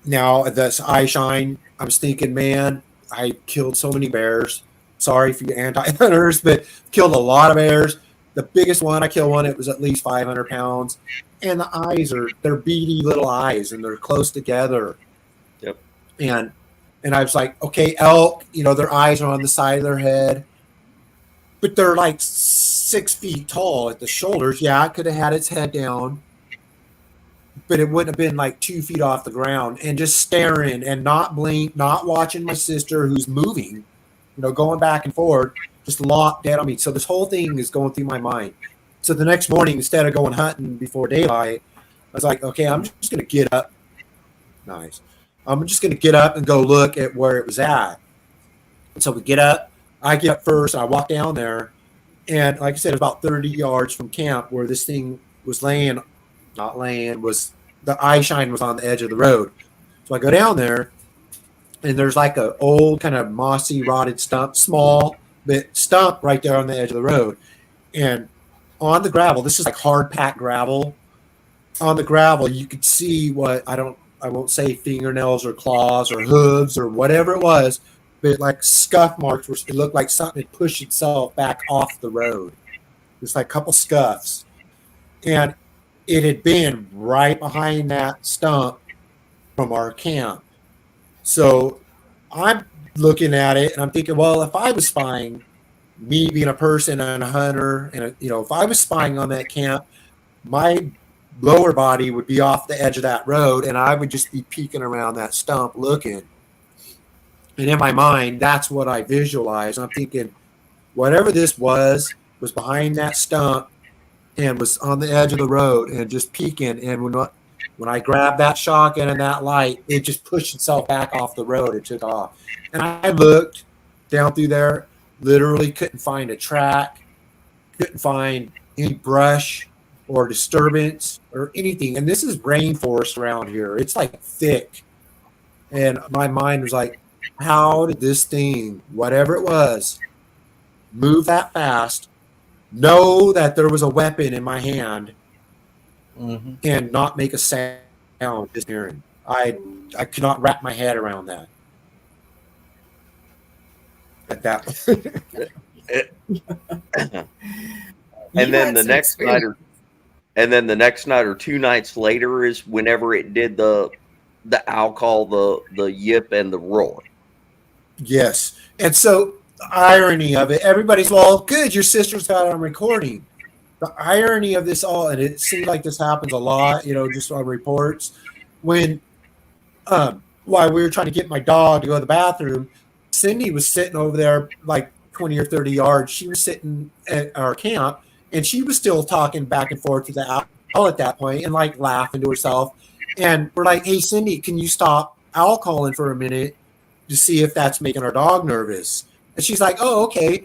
Now this eye shine, I was thinking, man, I killed so many bears. Sorry for you anti-hunters, but killed a lot of bears. The biggest one, I killed one, it was at least 500 pounds. And the eyes they're beady little eyes and they're close together. Yep. And I was like, okay, elk, their eyes are on the side of their head, but they're like 6 feet tall at the shoulders. Yeah, it could have had its head down, but it wouldn't have been like 2 feet off the ground, and just staring and not blink, not watching my sister who's moving, going back and forth, just locked dead on me. So this whole thing is going through my mind. So the next morning, instead of going hunting before daylight, I was like, okay, I'm just going to get up. Nice. I'm just going to get up and go look at where it was at. And so we get up. I get up first. I walk down there. And like I said, about 30 yards from camp where this thing was the eye shine was on the edge of the road. So I go down there, and there's like an old kind of mossy, rotted stump, small, but stump right there on the edge of the road. And on the gravel, this is like hard packed gravel. On the gravel, you could see what I won't say fingernails or claws or hooves or whatever it was, but like scuff marks where it looked like something had pushed itself back off the road. There's like a couple scuffs. And it had been right behind that stump from our camp. So I'm looking at it and I'm thinking, well, if I was spying, me being a person and a hunter, and if I was spying on that camp, my lower body would be off the edge of that road, and I would just be peeking around that stump looking. And in my mind, that's what I visualized. I'm thinking, whatever this was behind that stump and was on the edge of the road and just peeking. And when I grabbed that shotgun and that light, it just pushed itself back off the road and took off. And I looked down through there, literally couldn't find a track, couldn't find any brush or disturbance or anything. And this is rainforest around here. It's like thick. And my mind was like, how did this thing, whatever it was, move that fast, know that there was a weapon in my hand, and not make a sound just hearing? I could not wrap my head around that. At that and then the next night or 2 nights later is whenever it did the owl call, the yip and the roar. Yes. And so the irony of it, everybody's, well, good, your sister's got it on recording. The irony of this all, and it seems like this happens a lot, just on reports, when while we were trying to get my dog to go to the bathroom, Cindy was sitting over there like 20 or 30 yards. She was sitting at our camp, and she was still talking back and forth to the owl at that point and like laughing to herself. And we're like, hey, Cindy, can you stop owl calling for a minute to see if that's making our dog nervous? And she's like, oh, okay.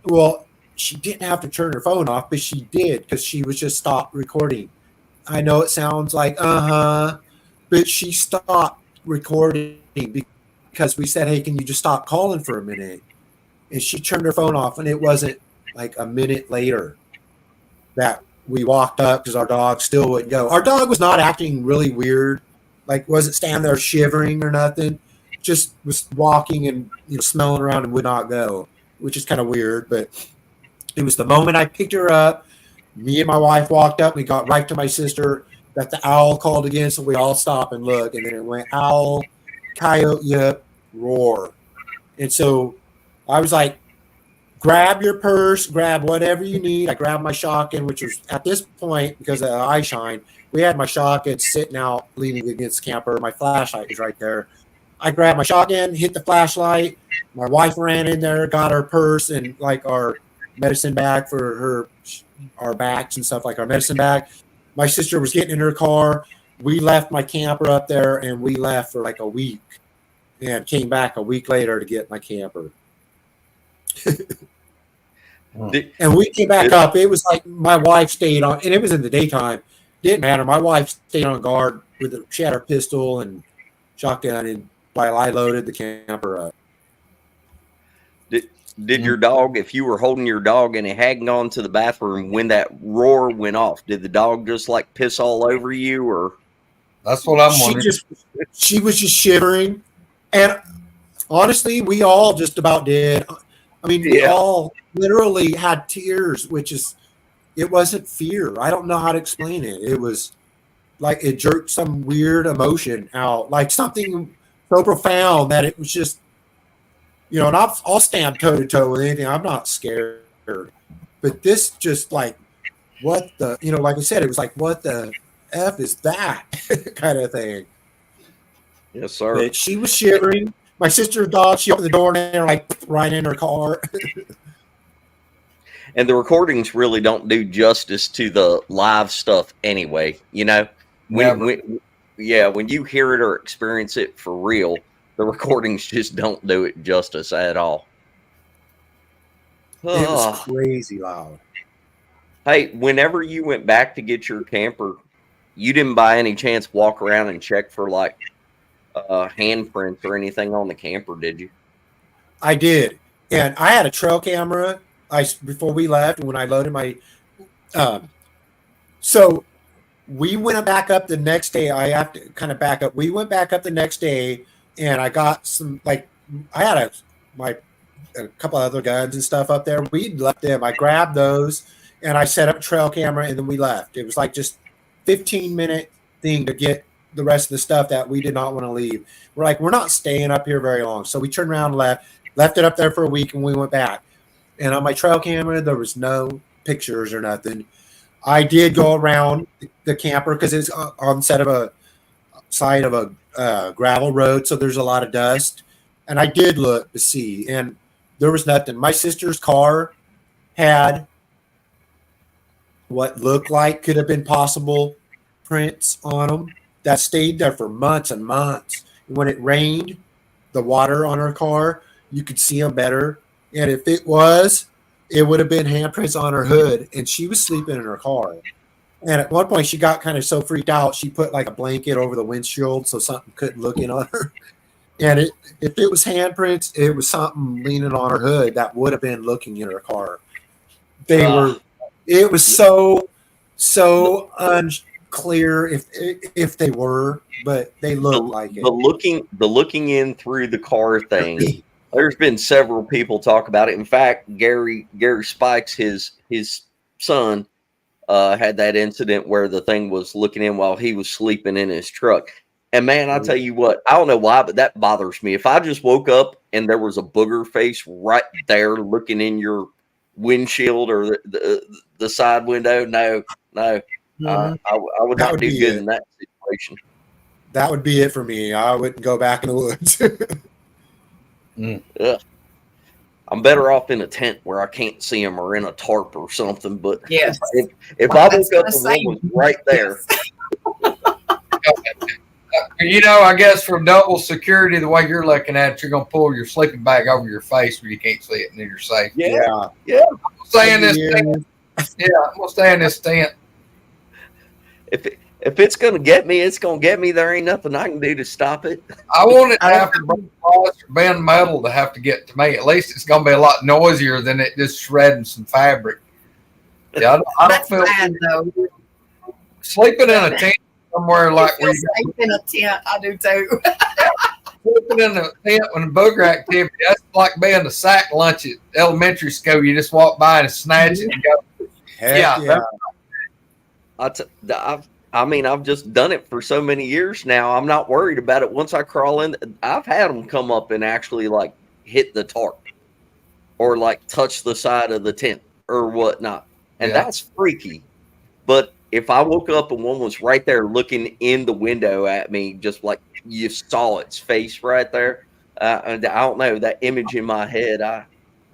Well, she didn't have to turn her phone off, but she did because she was just stopped recording. I know it sounds like, but she stopped recording because we said, hey, can you just stop calling for a minute? And she turned her phone off, and it wasn't like a minute later that we walked up because our dog still wouldn't go. Our dog was not acting really weird, like wasn't standing there shivering or nothing, just was walking and smelling around and would not go, which is kind of weird. But it was the moment I picked her up, me and my wife walked up, we got right to my sister, that the owl called again, so we all stop and look, and then it went owl, coyote, yip, roar. And so I was like, grab your purse, grab whatever you need. I grabbed my shotgun, which was at this point, because of the eye shine, we had my shotgun sitting out leaning against the camper. My flashlight was right there. I grabbed my shotgun, hit the flashlight. My wife ran in there, got our purse and like our medicine bag for our bags and stuff, like our medicine bag. My sister was getting in her car. We left my camper up there, and we left for like a week and came back a week later to get my camper. And we came back up. It was like my wife stayed on, and it was in the daytime. Didn't matter. My wife stayed on guard she had her pistol and shotgun, and while I loaded the camper up. did your dog, if you were holding your dog and it hadn't gone to the bathroom when that roar went off, did the dog just like piss all over you, or? That's what I'm wondering. She was just shivering, and honestly, we all just about did. I mean, we all literally had tears, it wasn't fear. I don't know how to explain it. It was like it jerked some weird emotion out, like something so profound that it was just, and I'll stand toe to toe with anything. I'm not scared, but this just like, what the, like I said, it was like, what the F is that kind of thing. Yes, sir. But she was shivering. My sister's dog, she opened the door and they're like right in her car. And the recordings really don't do justice to the live stuff anyway. When you hear it or experience it for real, the recordings just don't do it justice at all. It was crazy loud. Hey, whenever you went back to get your camper, you didn't by any chance walk around and check for like handprints or anything on the camper, did you? I did. And I had a trail camera before we left when I loaded my so we went back up the next day. I have to kind of back up. We went back up the next day and I got some, like, I had a couple other guns and stuff up there. We left them. I grabbed those and I set up a trail camera and then we left. It was like just 15-minute thing to get the rest of the stuff that we did not want to leave. We're not staying up here very long. So we turned around and left it up there for a week and we went back. And on my trail camera, there was no pictures or nothing. I did go around the camper because it's on side of a gravel road, so there's a lot of dust. And I did look to see, and there was nothing. My sister's car had what looked like could have been possible prints on them that stayed there for months and months. And when it rained, the water on her car, you could see them better. And if it would have been handprints on her hood, and she was sleeping in her car. And at one point, she got kind of so freaked out, she put like a blanket over the windshield so something couldn't look in on her. And if it was handprints, it was something leaning on her hood that would have been looking in her car. It was so unclear if they were, but they looked like it. The looking in through the car thing. There's been several people talk about it. In fact, Gary Spikes, his son, had that incident where the thing was looking in while he was sleeping in his truck. And man, I'll tell you what, I don't know why, but that bothers me. If I just woke up and there was a booger face right there looking in your windshield or the side window, no. I would not do good in that situation. That would be it for me. I wouldn't go back in the woods. I'm better off in a tent where I can't see them or in a tarp or something. But yes, if I woke up and one was right there. I guess for double security, the way you're looking at it, you're going to pull your sleeping bag over your face where you can't see it and then you're safe. Yeah. I'm going to stay in this tent. Yeah, I'm going to stay in this tent. If it's going to get me, it's going to get me. There ain't nothing I can do to stop it. I want it to have to bend glass or bend metal to have to get to me. At least it's going to be a lot noisier than it just shredding some fabric. Yeah, I don't feel bad, though. Sleeping in a tent somewhere like where you safe in a tent. I do too. Sleeping in a tent when booger activity, that's like being the sack lunch at elementary school. You just walk by and snatch it and go. Yeah. I've just done it for so many years now. I'm not worried about it. Once I crawl in, I've had them come up and actually like hit the tarp or like touch the side of the tent or whatnot. And that's freaky. But if I woke up and one was right there looking in the window at me, just like you saw its face right there, I don't know, that image in my head, I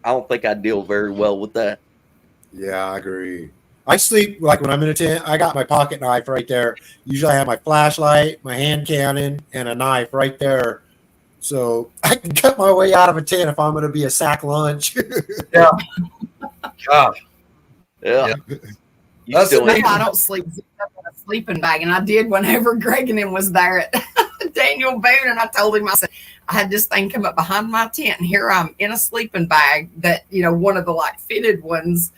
don't think I deal very well with that. Yeah, I agree. I sleep like when I'm in a tent. I got my pocket knife right there. Usually I have my flashlight, my hand cannon, and a knife right there. So I can cut my way out of a tent if I'm going to be a sack lunch. Yeah. Yeah. I don't sleep in a sleeping bag, and I did whenever Greg and him was there. Daniel Boone, and I told him, I said, I had this thing come up behind my tent, and here I'm in a sleeping bag that, one of the like fitted ones.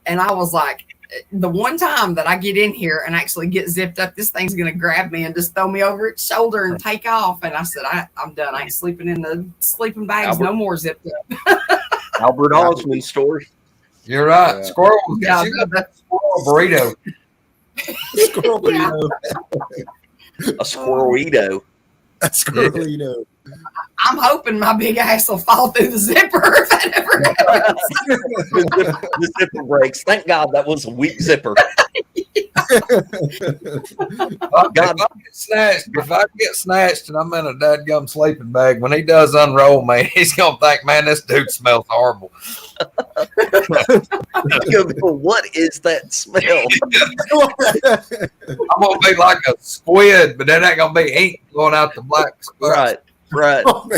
And I was like, the one time that I get in here and actually get zipped up, this thing's going to grab me and just throw me over its shoulder and take off. And I said, I'm done. I ain't sleeping in the sleeping bags no more zipped up. Albert Osmond story. You're right. Yeah. Squirrel. Yeah, Squirrel burrito. Squirrel burrito. A squirrelito. A squirrelito. I'm hoping my big ass will fall through the zipper if that ever happens. The zipper breaks. Thank God that was a weak zipper. If I get snatched and I'm in a dadgum sleeping bag, when he does unroll me, he's gonna think, man, this dude smells horrible. What is that smell? I'm gonna be like a squid, but that ain't gonna be ink going out the black spots. Right. All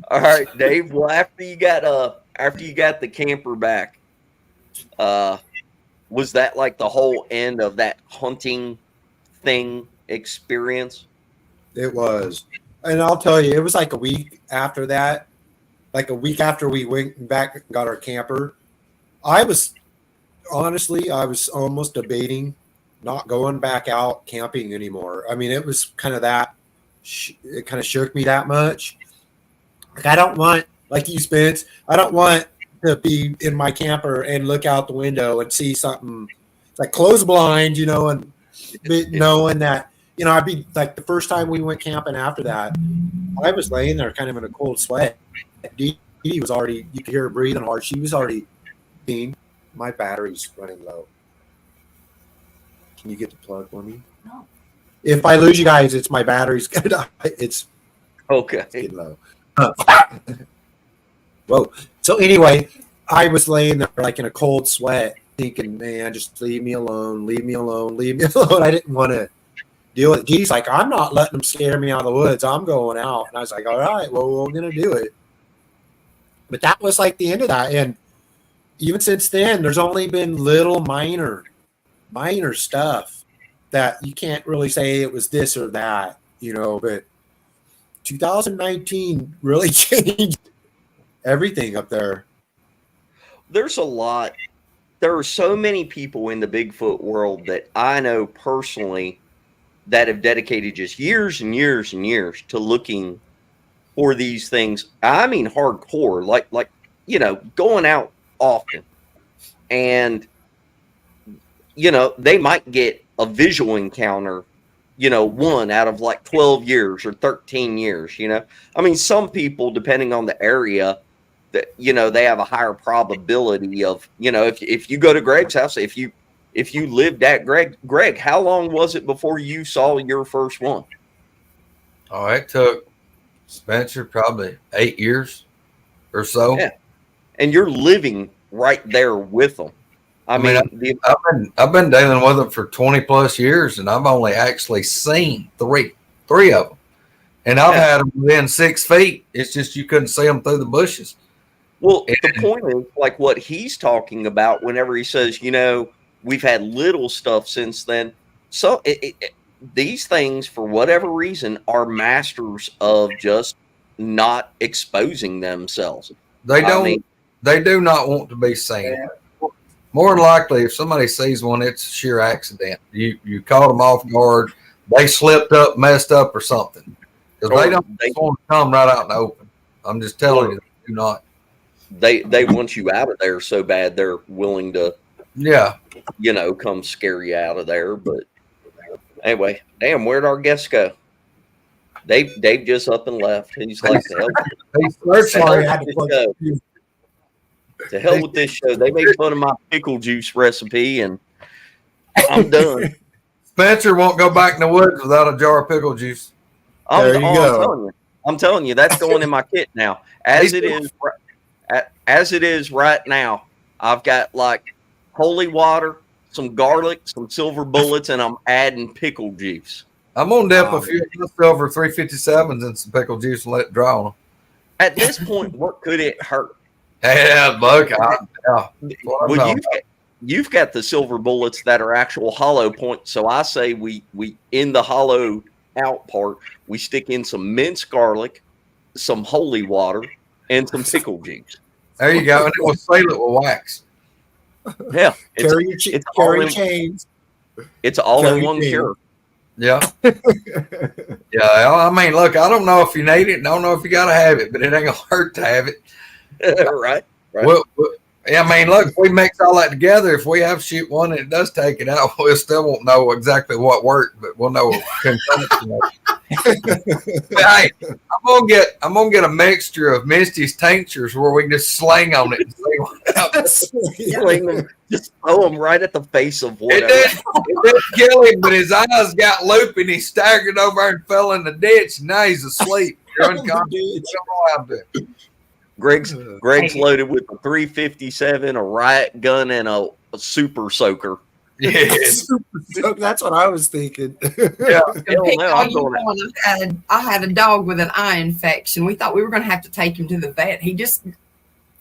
right, Dave. Well, after you got the camper back, was that like the whole end of that hunting thing experience? It was. And I'll tell you, it was like a week after that, like a week after we went back and got our camper. I was almost debating not going back out camping anymore. I mean, it was kind of that, it kind of shook me that much. Like, I don't want, like you, Spence, I don't want to be in my camper and look out the window and see something like close blind, and knowing that, I'd be like the first time we went camping after that, I was laying there kind of in a cold sweat. Dee was already, you could hear her breathing hard. She was already being, my battery's running low. Can you get the plug for me? No. If I lose you guys, it's my battery's gonna die. It's okay. Getting low. Whoa. So anyway, I was laying there like in a cold sweat, thinking, man, just leave me alone, leave me alone, leave me alone. I didn't want to deal with it. He's like, I'm not letting them scare me out of the woods. I'm going out. And I was like, all right, well, we're gonna do it. But that was like the end of that. And even since then, there's only been little minor stuff that you can't really say it was this or that, but 2019 really changed everything up there. There's a lot. There are so many people in the Bigfoot world that I know personally that have dedicated just years and years and years to looking for these things. I mean, hardcore, like going out often. And they might get a visual encounter, one out of like 12 years or 13 years, I mean, some people, depending on the area, that, they have a higher probability of, if you go to Greg's house, if you lived at Greg, how long was it before you saw your first one? Oh, it took Spencer probably 8 years or so. Yeah. And you're living right there with them. I mean, I've been dealing with them for 20 plus years, and I've only actually seen three of them, and I've had them within 6 feet. It's just you couldn't see them through the bushes. Well, the point is, like what he's talking about, whenever he says, we've had little stuff since then. So these things, for whatever reason, are masters of just not exposing themselves. They do not want to be seen. Yeah. More than likely, if somebody sees one, it's sheer accident. You caught them off guard. They slipped up, messed up, or something. Because they don't want to come right out in the open. I'm just telling you, they do not. They want you out of there so bad they're willing to, come scare you out of there. But anyway, damn, where'd our guest go? Dave just up and left. He's like, to hell with this show. They made fun of my pickle juice recipe, and I'm done. Spencer won't go back in the woods without a jar of pickle juice. I'm telling you, that's going in my kit now. As it is right now, I've got like holy water, some garlic, some silver bullets, and I'm adding pickle juice. I'm gonna dip a few silver 357s in some pickle juice and let it dry on them. At this point, what could it hurt? Yeah, look, you've got the silver bullets that are actual hollow points. So I say we in the hollow out part, we stick in some minced garlic, some holy water, and some pickle juice. There you go. And it will seal it with wax. Yeah. It's carry chains. It's all in one cure. Yeah. Yeah. I mean, look, I don't know if you need it. I don't know if you got to have it, but it ain't going to hurt to have it. Right. Well, yeah, I mean, look, if we mix all that together, if we have to shoot one and it does take it out, we still won't know exactly what worked, but we'll know. Hey, I'm gonna get a mixture of Misty's tinctures where we can just sling on it and see what happens. Just throw them right at the face of whatever. It did kill him, but his eyes got loopy and he staggered over and fell in the ditch. And now he's asleep. You're unconscious. Greg's loaded with a 357, a riot gun, and a super soaker. Yeah, that's what I was thinking. Yeah, I had a dog with an eye infection. We thought we were going to have to take him to the vet. He just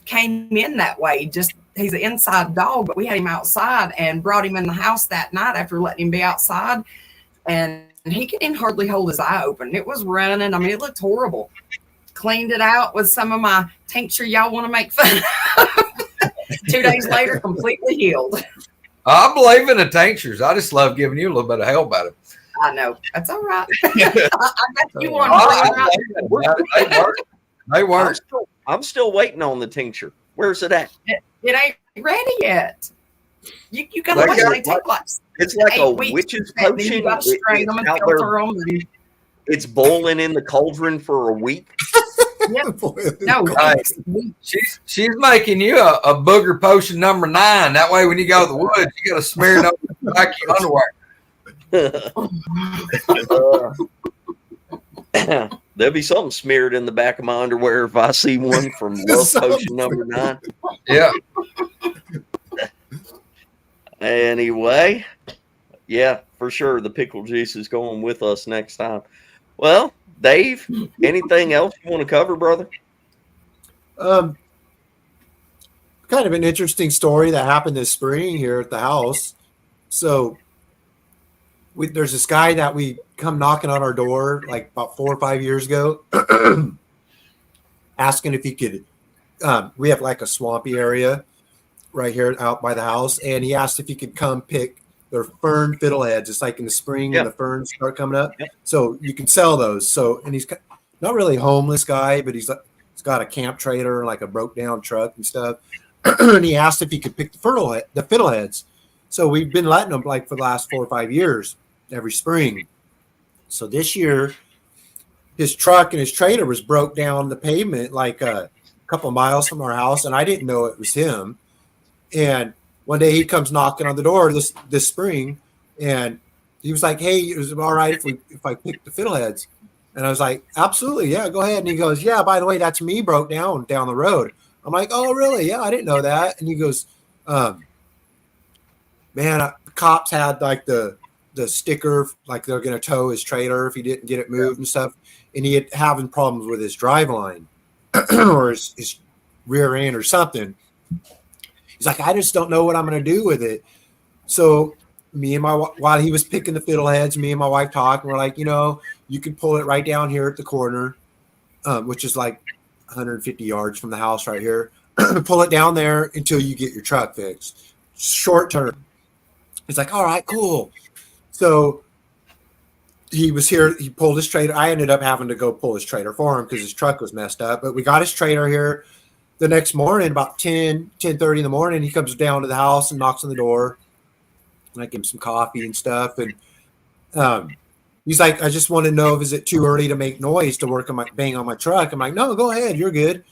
came in that way. He's an inside dog, but we had him outside and brought him in the house that night after letting him be outside, and he couldn't hardly hold his eye open. It was running. I mean, it looked horrible. Cleaned it out with some of my tincture y'all want to make fun of. 2 days later, completely healed. I believe in the tinctures. I just love giving you a little bit of help about it. I know. That's all right. I got you one. They work. I'm still waiting on the tincture. Where's it at? It ain't ready yet. You got to wait. They take like it's like a witch's potion. You got to strain them and filter them. It's boiling in the cauldron for a week. Yep. No, she's making you a booger potion number 9. That way, when you go to the woods, you got to smear it over the back of your underwear. There'll be something smeared in the back of my underwear if I see one from Love Potion number 9. Yeah. Anyway, yeah, for sure. The pickle juice is going with us next time. Well, Dave, anything else you want to cover, brother? Kind of an interesting story that happened this spring here at the house. So there's this guy that we come knocking on our door like about 4 or 5 years ago, asking if he could. We have like a swampy area right here out by the house, and he asked if he could come pick their fern fiddleheads. It's like in the spring when the ferns start coming up. Yep. So you can sell those. So, and he's not really a homeless guy, but he's got a camp trailer, like a broke down truck and stuff. And he asked if he could pick the fiddleheads. So we've been letting them like for the last 4 or 5 years every spring. So this year, his truck and his trailer was broke down the pavement like a couple of miles from our house, and I didn't know it was him. And one day he comes knocking on the door this spring, and he was like, "Hey, is it all right if I pick the fiddleheads?" And I was like, "Absolutely, yeah, go ahead." And he goes, "Yeah, by the way, that's me broke down the road." I'm like, "Oh, really? Yeah, I didn't know that." And he goes, "Man, the cops had like the sticker, like they're gonna tow his trailer if he didn't get it moved and stuff, and he had having problems with his driveline or his rear end or something." He's like, "I just don't know what I'm going to do with it." So while he was picking the fiddleheads, me and my wife talked, and we're like, you can pull it right down here at the corner, which is like 150 yards from the house right here. Pull it down there until you get your truck fixed. Short term. He's like, "All right, cool." So he was here. He pulled his trailer. I ended up having to go pull his trailer for him because his truck was messed up. But we got his trailer here. The next morning, about 10:30 in the morning, he comes down to the house and knocks on the door. And I give him some coffee and stuff. And he's like, "I just want to know, is it too early to make noise to bang on my truck?" I'm like, "No, go ahead. You're good."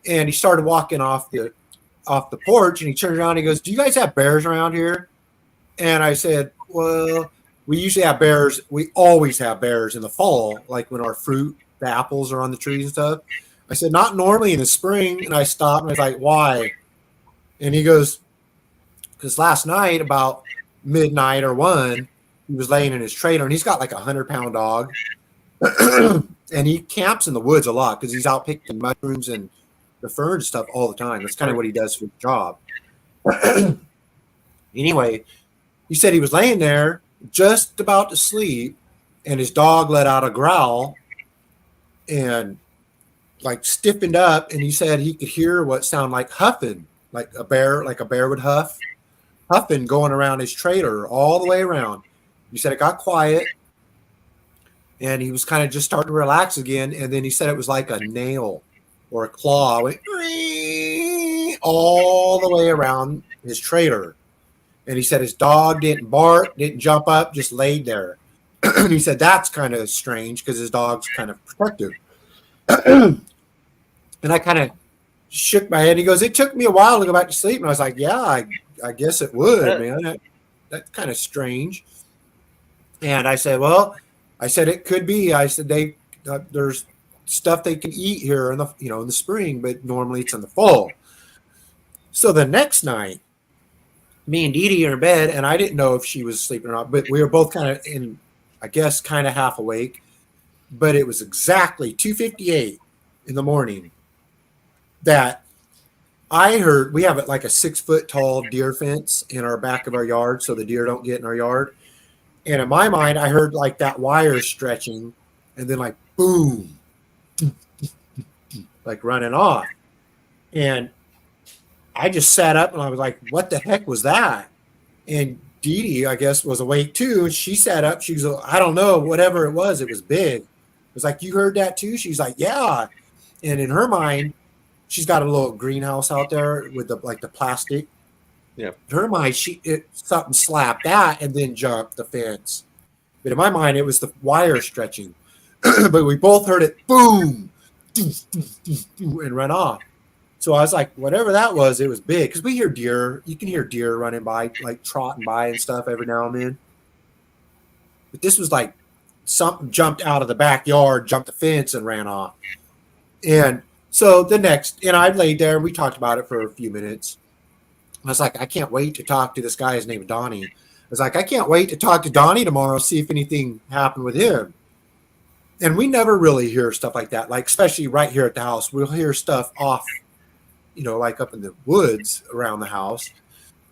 And he started walking off the porch, and he turned around and he goes, "Do you guys have bears around here?" And I said, "Well, we usually have bears. We always have bears in the fall, like when the apples are on the trees and stuff." I said, "Not normally in the spring." And I stopped and I was like, "Why?" And he goes, "Because last night about midnight or 1, he was laying in his trailer, and he's got like a 100-pound dog. And he camps in the woods a lot because he's out picking mushrooms and the fern stuff all the time. That's kind of what he does for the job." Anyway, he said he was laying there just about to sleep, and his dog let out a growl and like stiffened up, and he said he could hear what sounded like huffing, like a bear would huffing going around his trailer all the way around. He said it got quiet, and he was kind of just starting to relax again, and then he said it was like a nail or a claw went all the way around his trailer. And he said his dog didn't bark, didn't jump up, just laid there. And he said that's kind of strange because his dog's kind of protective. And I kind of shook my head. He goes, it took me a while to go back to sleep. And I was like, yeah, I guess it would, man. That's kind of strange. And I said, well, it could be. I said, there's stuff they can eat here in the spring, but normally it's in the fall. So the next night, me and Dee Dee are in bed, and I didn't know if she was sleeping or not, but we were both kind of kind of half awake. But it was exactly 2:58 in the morning that I heard. We have like a 6-foot tall deer fence in our back of our yard, so the deer don't get in our yard. And in my mind, I heard like that wire stretching, and then like boom, like running off. And I just sat up and I was like, what the heck was that? And Dee Dee, I guess, was awake too. And she sat up. She was, I don't know, whatever it was big. It was like, you heard that too? She's like, yeah. And in her mind, she's got a little greenhouse out there with the plastic. Yeah. In her mind, something slapped that and then jumped the fence. But in my mind, it was the wire stretching. But we both heard it, boom, and run off. So I was like, whatever that was, it was big. Because we hear deer. You can hear deer running by, like trotting by and stuff every now and then. But this was like something jumped out of the backyard, jumped the fence, and ran off. And so I laid there and we talked about it for a few minutes. I was like, I can't wait to talk to this guy. His name is Donnie. I was like, I can't wait to talk to Donnie tomorrow, see if anything happened with him. And we never really hear stuff like that. Like, especially right here at the house, we'll hear stuff off, like up in the woods around the house.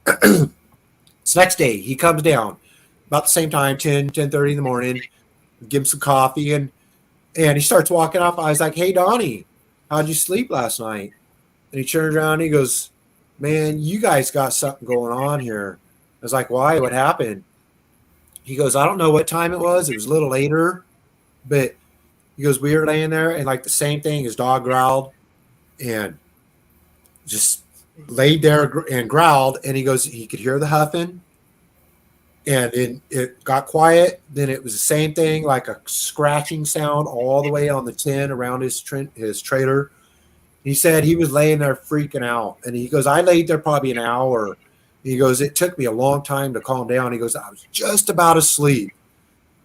This next day, he comes down about the same time, 10:30 in the morning, give him some coffee, and he starts walking off. I was like, hey, Donnie, how'd you sleep last night? And he turns around and he goes, man, you guys got something going on here. I was like, why? What happened? He goes, I don't know what time it was. It was a little later, but he goes, we were laying there and like the same thing, his dog growled and just laid there and growled. And he goes, he could hear the huffing and it got quiet. Then it was the same thing, like a scratching sound all the way on the tin around his trailer. He said he was laying there freaking out. And he goes, I laid there probably an hour. He goes, it took me a long time to calm down. He goes, I was just about asleep.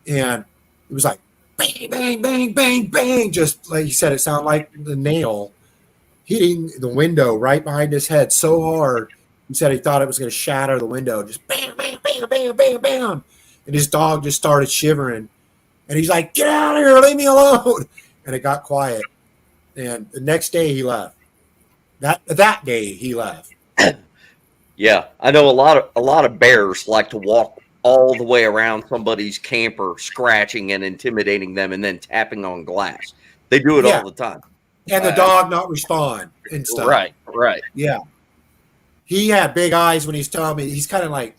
And it was like, bang, bang, bang, bang, bang. Just like he said, it sounded like the nail hitting the window right behind his head so hard. He said he thought it was going to shatter the window. Just bam, bam, bam, bam, bam, bam. And his dog just started shivering. And he's like, get out of here, leave me alone. And it got quiet. And the next day he left. That day he left. Yeah, I know a lot of bears like to walk all the way around somebody's camper, scratching and intimidating them, and then tapping on glass. They do it all the time. And the dog not respond and stuff. Right. Yeah. He had big eyes when he's telling me. He's kind of like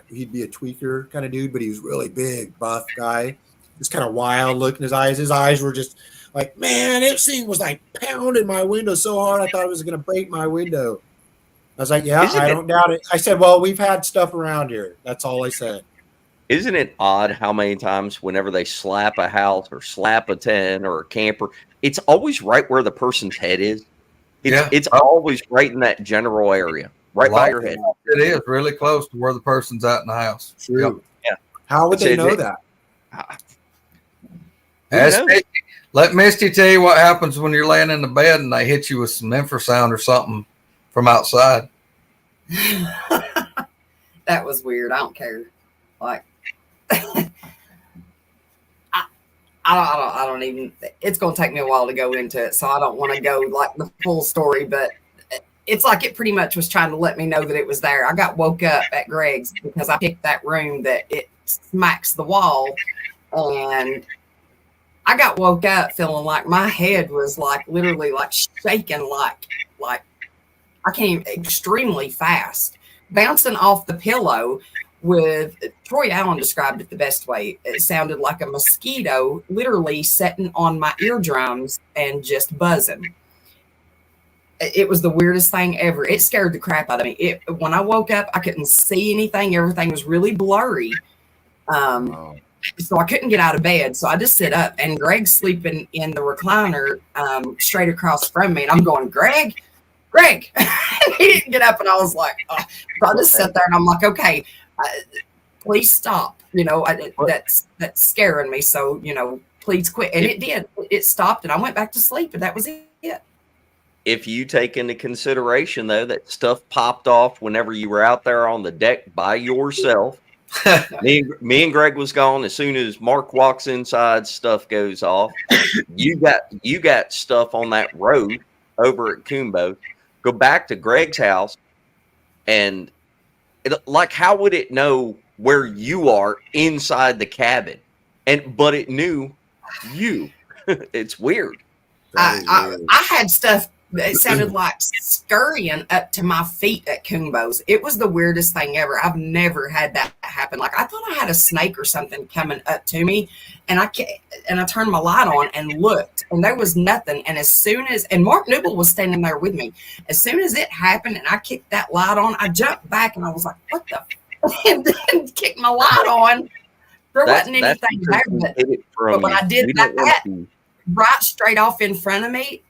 he'd be a tweaker kind of dude, but he was really big, buff guy. Just kind of wild look in his eyes. His eyes were just like, man, this thing was like pounding my window so hard I thought it was going to break my window. I was like, yeah, I don't doubt it. I said, well, we've had stuff around here. That's all I said. Isn't it odd how many times whenever they slap a house or slap a tent or a camper, it's always right where the person's head is? It's always right in that general area, right by your head. It is really close to where the person's at in the house. True. Yeah. How would they know that? Let Misty tell you what happens when you're laying in the bed and they hit you with some infrasound or something from outside. That was weird. I don't care. Like, I don't even. It's going to take me a while to go into it, so I don't want to go like the full story. But it's like it pretty much was trying to let me know that it was there. I got woke up at Greg's because I picked that room that it smacks the wall, and I got woke up feeling like my head was like literally like shaking, like I came extremely fast, bouncing off the pillow. With Troy Allen described it the best way. It sounded like a mosquito literally sitting on my eardrums and just buzzing. It was the weirdest thing ever. It scared the crap out of me. When I woke up, I couldn't see anything. Everything was really blurry. So I couldn't get out of bed. So I just sit up, and Greg's sleeping in the recliner straight across from me. And I'm going, Greg. He didn't get up, and I was like, oh. So I just sat there, and I'm like, okay, please stop. That's scaring me. So, please quit. And it did. It stopped, and I went back to sleep, and that was it. If you take into consideration, though, that stuff popped off whenever you were out there on the deck by yourself. me and Greg was gone. As soon as Mark walks inside, stuff goes off. You got stuff on that road over at Coombo. Go back to Greg's house, and how would it know where you are inside the cabin? But it knew you. It's weird. I had stuff. It sounded like scurrying up to my feet at Coombo's. It was the weirdest thing ever. I've never had that happen. Like, I thought I had a snake or something coming up to me, and I turned my light on and looked, and there was nothing. And and Mark Newell was standing there with me. As soon as it happened and I kicked that light on, I jumped back and I was like, what the and then kicked my light on. There wasn't anything there, but when I did that, right straight off in front of me,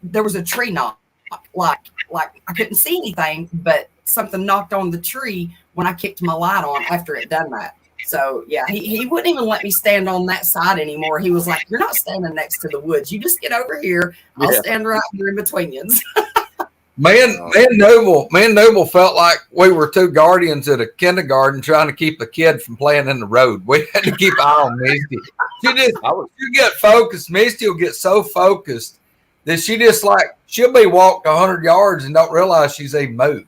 there was a tree knock. Like I couldn't see anything, but something knocked on the tree when I kicked my light on after it done that. So yeah, he wouldn't even let me stand on that side anymore. He was like, "You're not standing next to the woods. You just get over here. I'll stand right here in between you." Man, Noble felt like we were two guardians at a kindergarten trying to keep a kid from playing in the road. We had to keep an eye on Misty. You get focused. Misty will get so focused that she'll be walked 100 yards and don't realize she's even moved.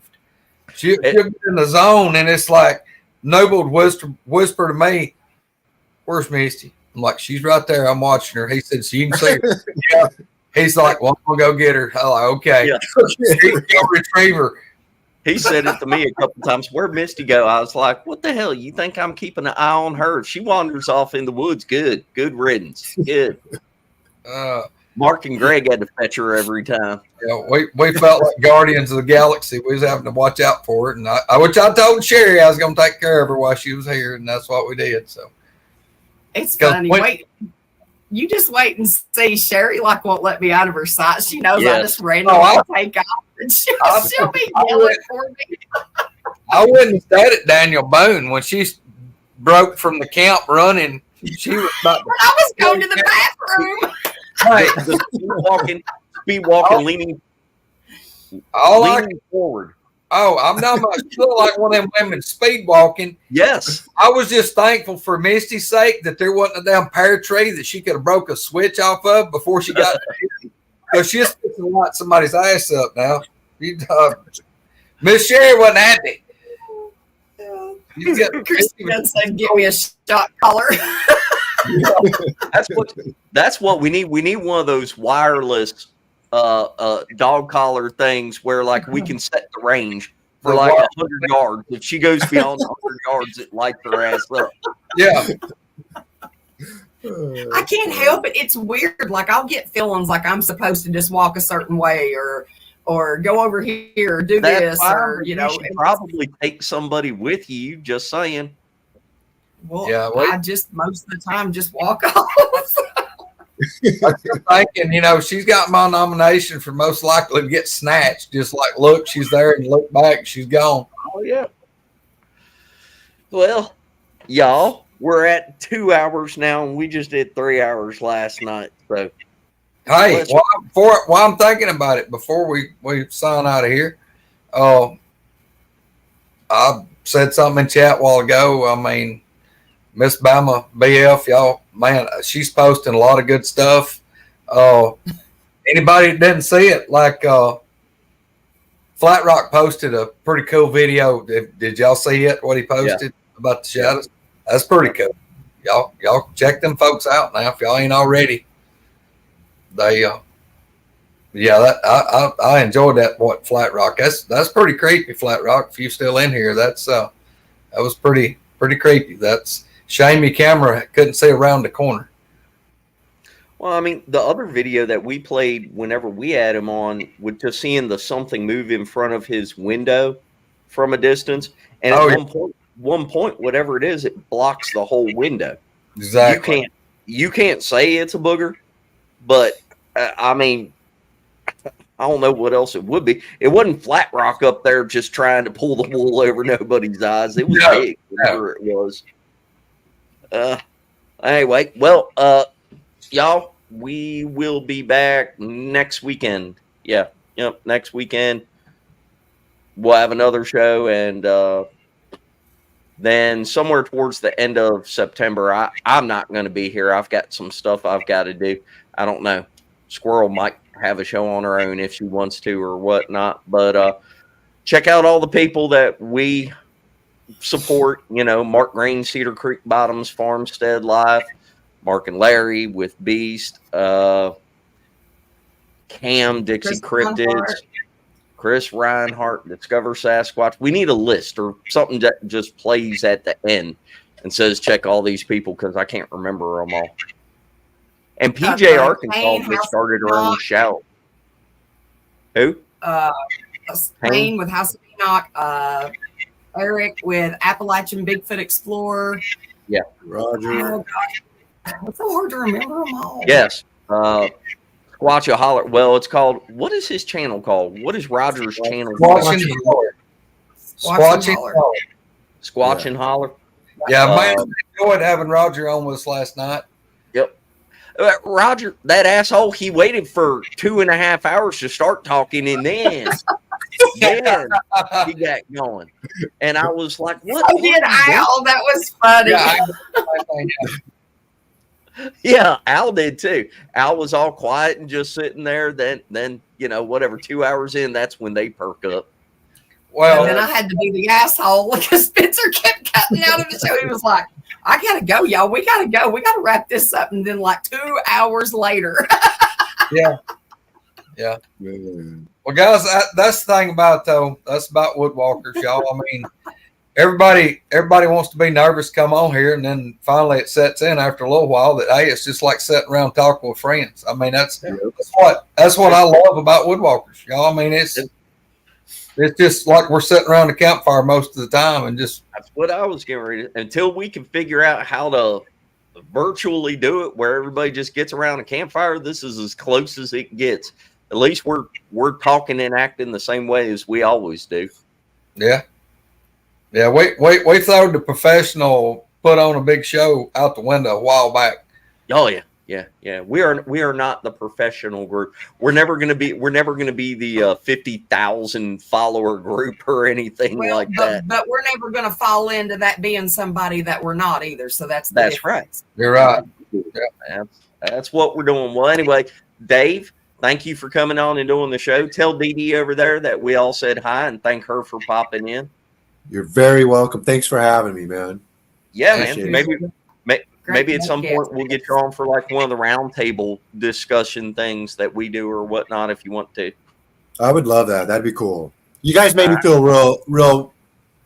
She'll get in the zone, and it's like Noble would whisper to me, "Where's Misty?" I'm like, "She's right there. I'm watching her." He said, "So you can see her." Yeah. He's like, "Well, I'm gonna go get her." I'm like, "Okay." Yeah. Retriever. He said it to me a couple times. Where'd Misty go? I was like, "What the hell? You think I'm keeping an eye on her? If she wanders off in the woods, good riddance. Good." Mark and Greg had to fetch her every time. Yeah, we felt like guardians of the galaxy. We was having to watch out for it, and which I told Sherry I was going to take care of her while she was here, and that's what we did. So it's funny. You just wait and see. Sherry won't let me out of her sight. She knows I just randomly take off, and she'll be yelling for me. I wouldn't have stayed at Daniel Boone when she broke from the camp running. She was about I was going to the bathroom. Right. Speed walking, leaning forward. Oh, I'm not still like one of them women speed walking. Yes. I was just thankful for Misty's sake that there wasn't a damn pear tree that she could have broke a switch off of before she got there. So she's fixing to light somebody's ass up now. Miss Sherry wasn't happy. Christian said, "Give me a shot collar." That's what we need. We need one of those wireless dog collar things where we can set the range for 100 yards. If she goes beyond 100 yards, it lights her ass up. Yeah. I can't help it. It's weird. I'll get feelings like I'm supposed to just walk a certain way or go over here or do this, or you should probably take somebody with you. Just saying. Well, yeah, I just most of the time just walk off. I'm thinking, she's got my nomination for most likely to get snatched. Just look, she's there, and look back, she's gone. Oh yeah. Well, y'all, we're at 2 hours now, and we just did 3 hours last night. So, hey, while I'm thinking about it, before we sign out of here, I said something in chat a while ago. I mean, Miss Bama BF, y'all, man, she's posting a lot of good stuff. Anybody that didn't see it, Flat Rock posted a pretty cool video. Did y'all see it? What he posted about the shadows? Yeah. That's pretty cool. Y'all check them folks out now if y'all ain't already. They I enjoyed that. What Flat Rock? That's pretty creepy. Flat Rock. If you're still in here, that was pretty creepy. That's shame your camera couldn't see around the corner. Well, I mean, the other video that we played whenever we had him on with just seeing the something move in front of his window from a distance, and at one point, whatever it is, it blocks the whole window. Exactly. You can't say it's a booger, but I mean, I don't know what else it would be. It wasn't Flat Rock up there just trying to pull the wool over nobody's eyes. It was big, whatever it was. Anyway, well, y'all, we will be back next weekend. Next weekend we'll have another show, and then somewhere towards the end of September, I'm not going to be here. I've got some stuff I've got to do. I don't know. Squirrel might have a show on her own if she wants to or whatnot. But check out all the people that we support. Mark Green, Cedar Creek Bottoms, Farmstead Live, Mark and Larry with Beast, Cam, Dixie Cryptids, Chris Reinhardt, Discover Sasquatch. We need a list or something that just plays at the end and says check all these people because I can't remember them all. And PJ Arkansas just started her own show. Who? Payne with House of Enoch. Eric with Appalachian Bigfoot Explorer. Yeah. Roger. Oh, gosh. It's so hard to remember them all. Yes. Squatch a Holler. Well, it's called, what is his channel called? What is Roger's channel called? Squatch and Holler. Squatch and Holler. Yeah, man, I enjoyed having Roger on with us last night. Yep. Roger, that asshole, he waited for 2.5 hours to start talking, and then he got going. And I was like, what? So did Al. That was funny. Yeah, Al did too. Al was all quiet and just sitting there. Then whatever, 2 hours in, that's when they perk up. Well, and then I had to be the asshole because Spencer kept cutting out of the show. He was like, I gotta go, y'all. We gotta go. We gotta wrap this up. And then like 2 hours later. Yeah. Well, guys, that's the thing about that's about woodwalkers, y'all. I mean, everybody wants to be nervous, come on here, and then finally it sets in after a little while that hey, it's just like sitting around talking with friends. I mean, that's what I love about woodwalkers, y'all. I mean, it's just like we're sitting around the campfire most of the time, and just that's what I was getting ready to, until we can figure out how to virtually do it, where everybody just gets around a campfire. This is as close as it gets. At least we're talking and acting the same way as we always do. Yeah. We threw the professional put on a big show out the window a while back. Oh yeah. We are not the professional group. We're never gonna be the 50,000 follower group or anything like that. But we're never gonna fall into that being somebody that we're not either. So that's right. You're right. Yeah. That's what we're doing. Well, anyway, Dave, thank you for coming on and doing the show. Tell Dee Dee over there that we all said hi and thank her for popping in. You're very welcome. Thanks for having me, man. Yeah, man. Maybe at some point we'll get you on for like one of the roundtable discussion things that we do or whatnot if you want to. I would love that. That'd be cool. You guys made me feel real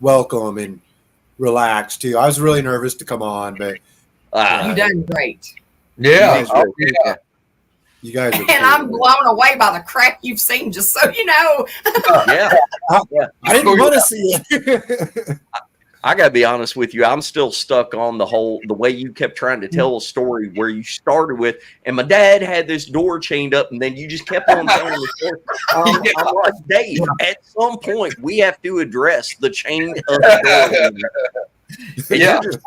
welcome and relaxed too. I was really nervous to come on, but you done great. Yeah. You guys are and cool. I'm blown away by the crap you've seen, just so you know. I didn't want to see it. I gotta be honest with you. I'm still stuck on the way you kept trying to tell a story where you started with, and my dad had this door chained up, and then you just kept on telling the story. I'm like, Dave, at some point we have to address the chain of the door.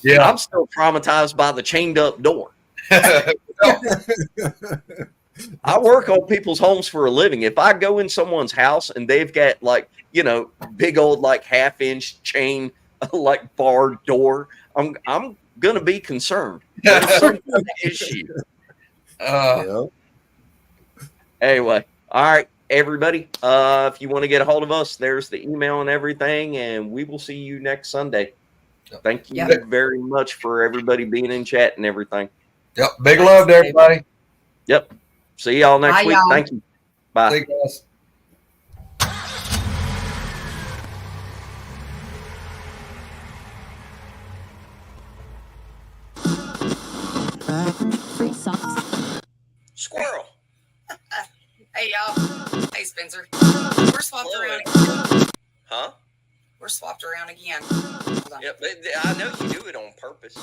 Yeah. I'm still traumatized by the chained up door. I work on people's homes for a living. If I go in someone's house and they've got like, big old like half-inch chain like barred door, I'm gonna be concerned. There's some issue. Anyway, all right. everybody, if you want to get a hold of us, there's the email and everything, and we will see you next Sunday. Thank you very much for everybody being in chat and everything. Yep. Big love to everybody. Yep. See y'all next week. Y'all. Thank you. Bye. See you guys. Squirrel. Hey, y'all. Hey, Spencer. We're swapped around again. Huh? We're swapped around again. Yep. I know you do it on purpose.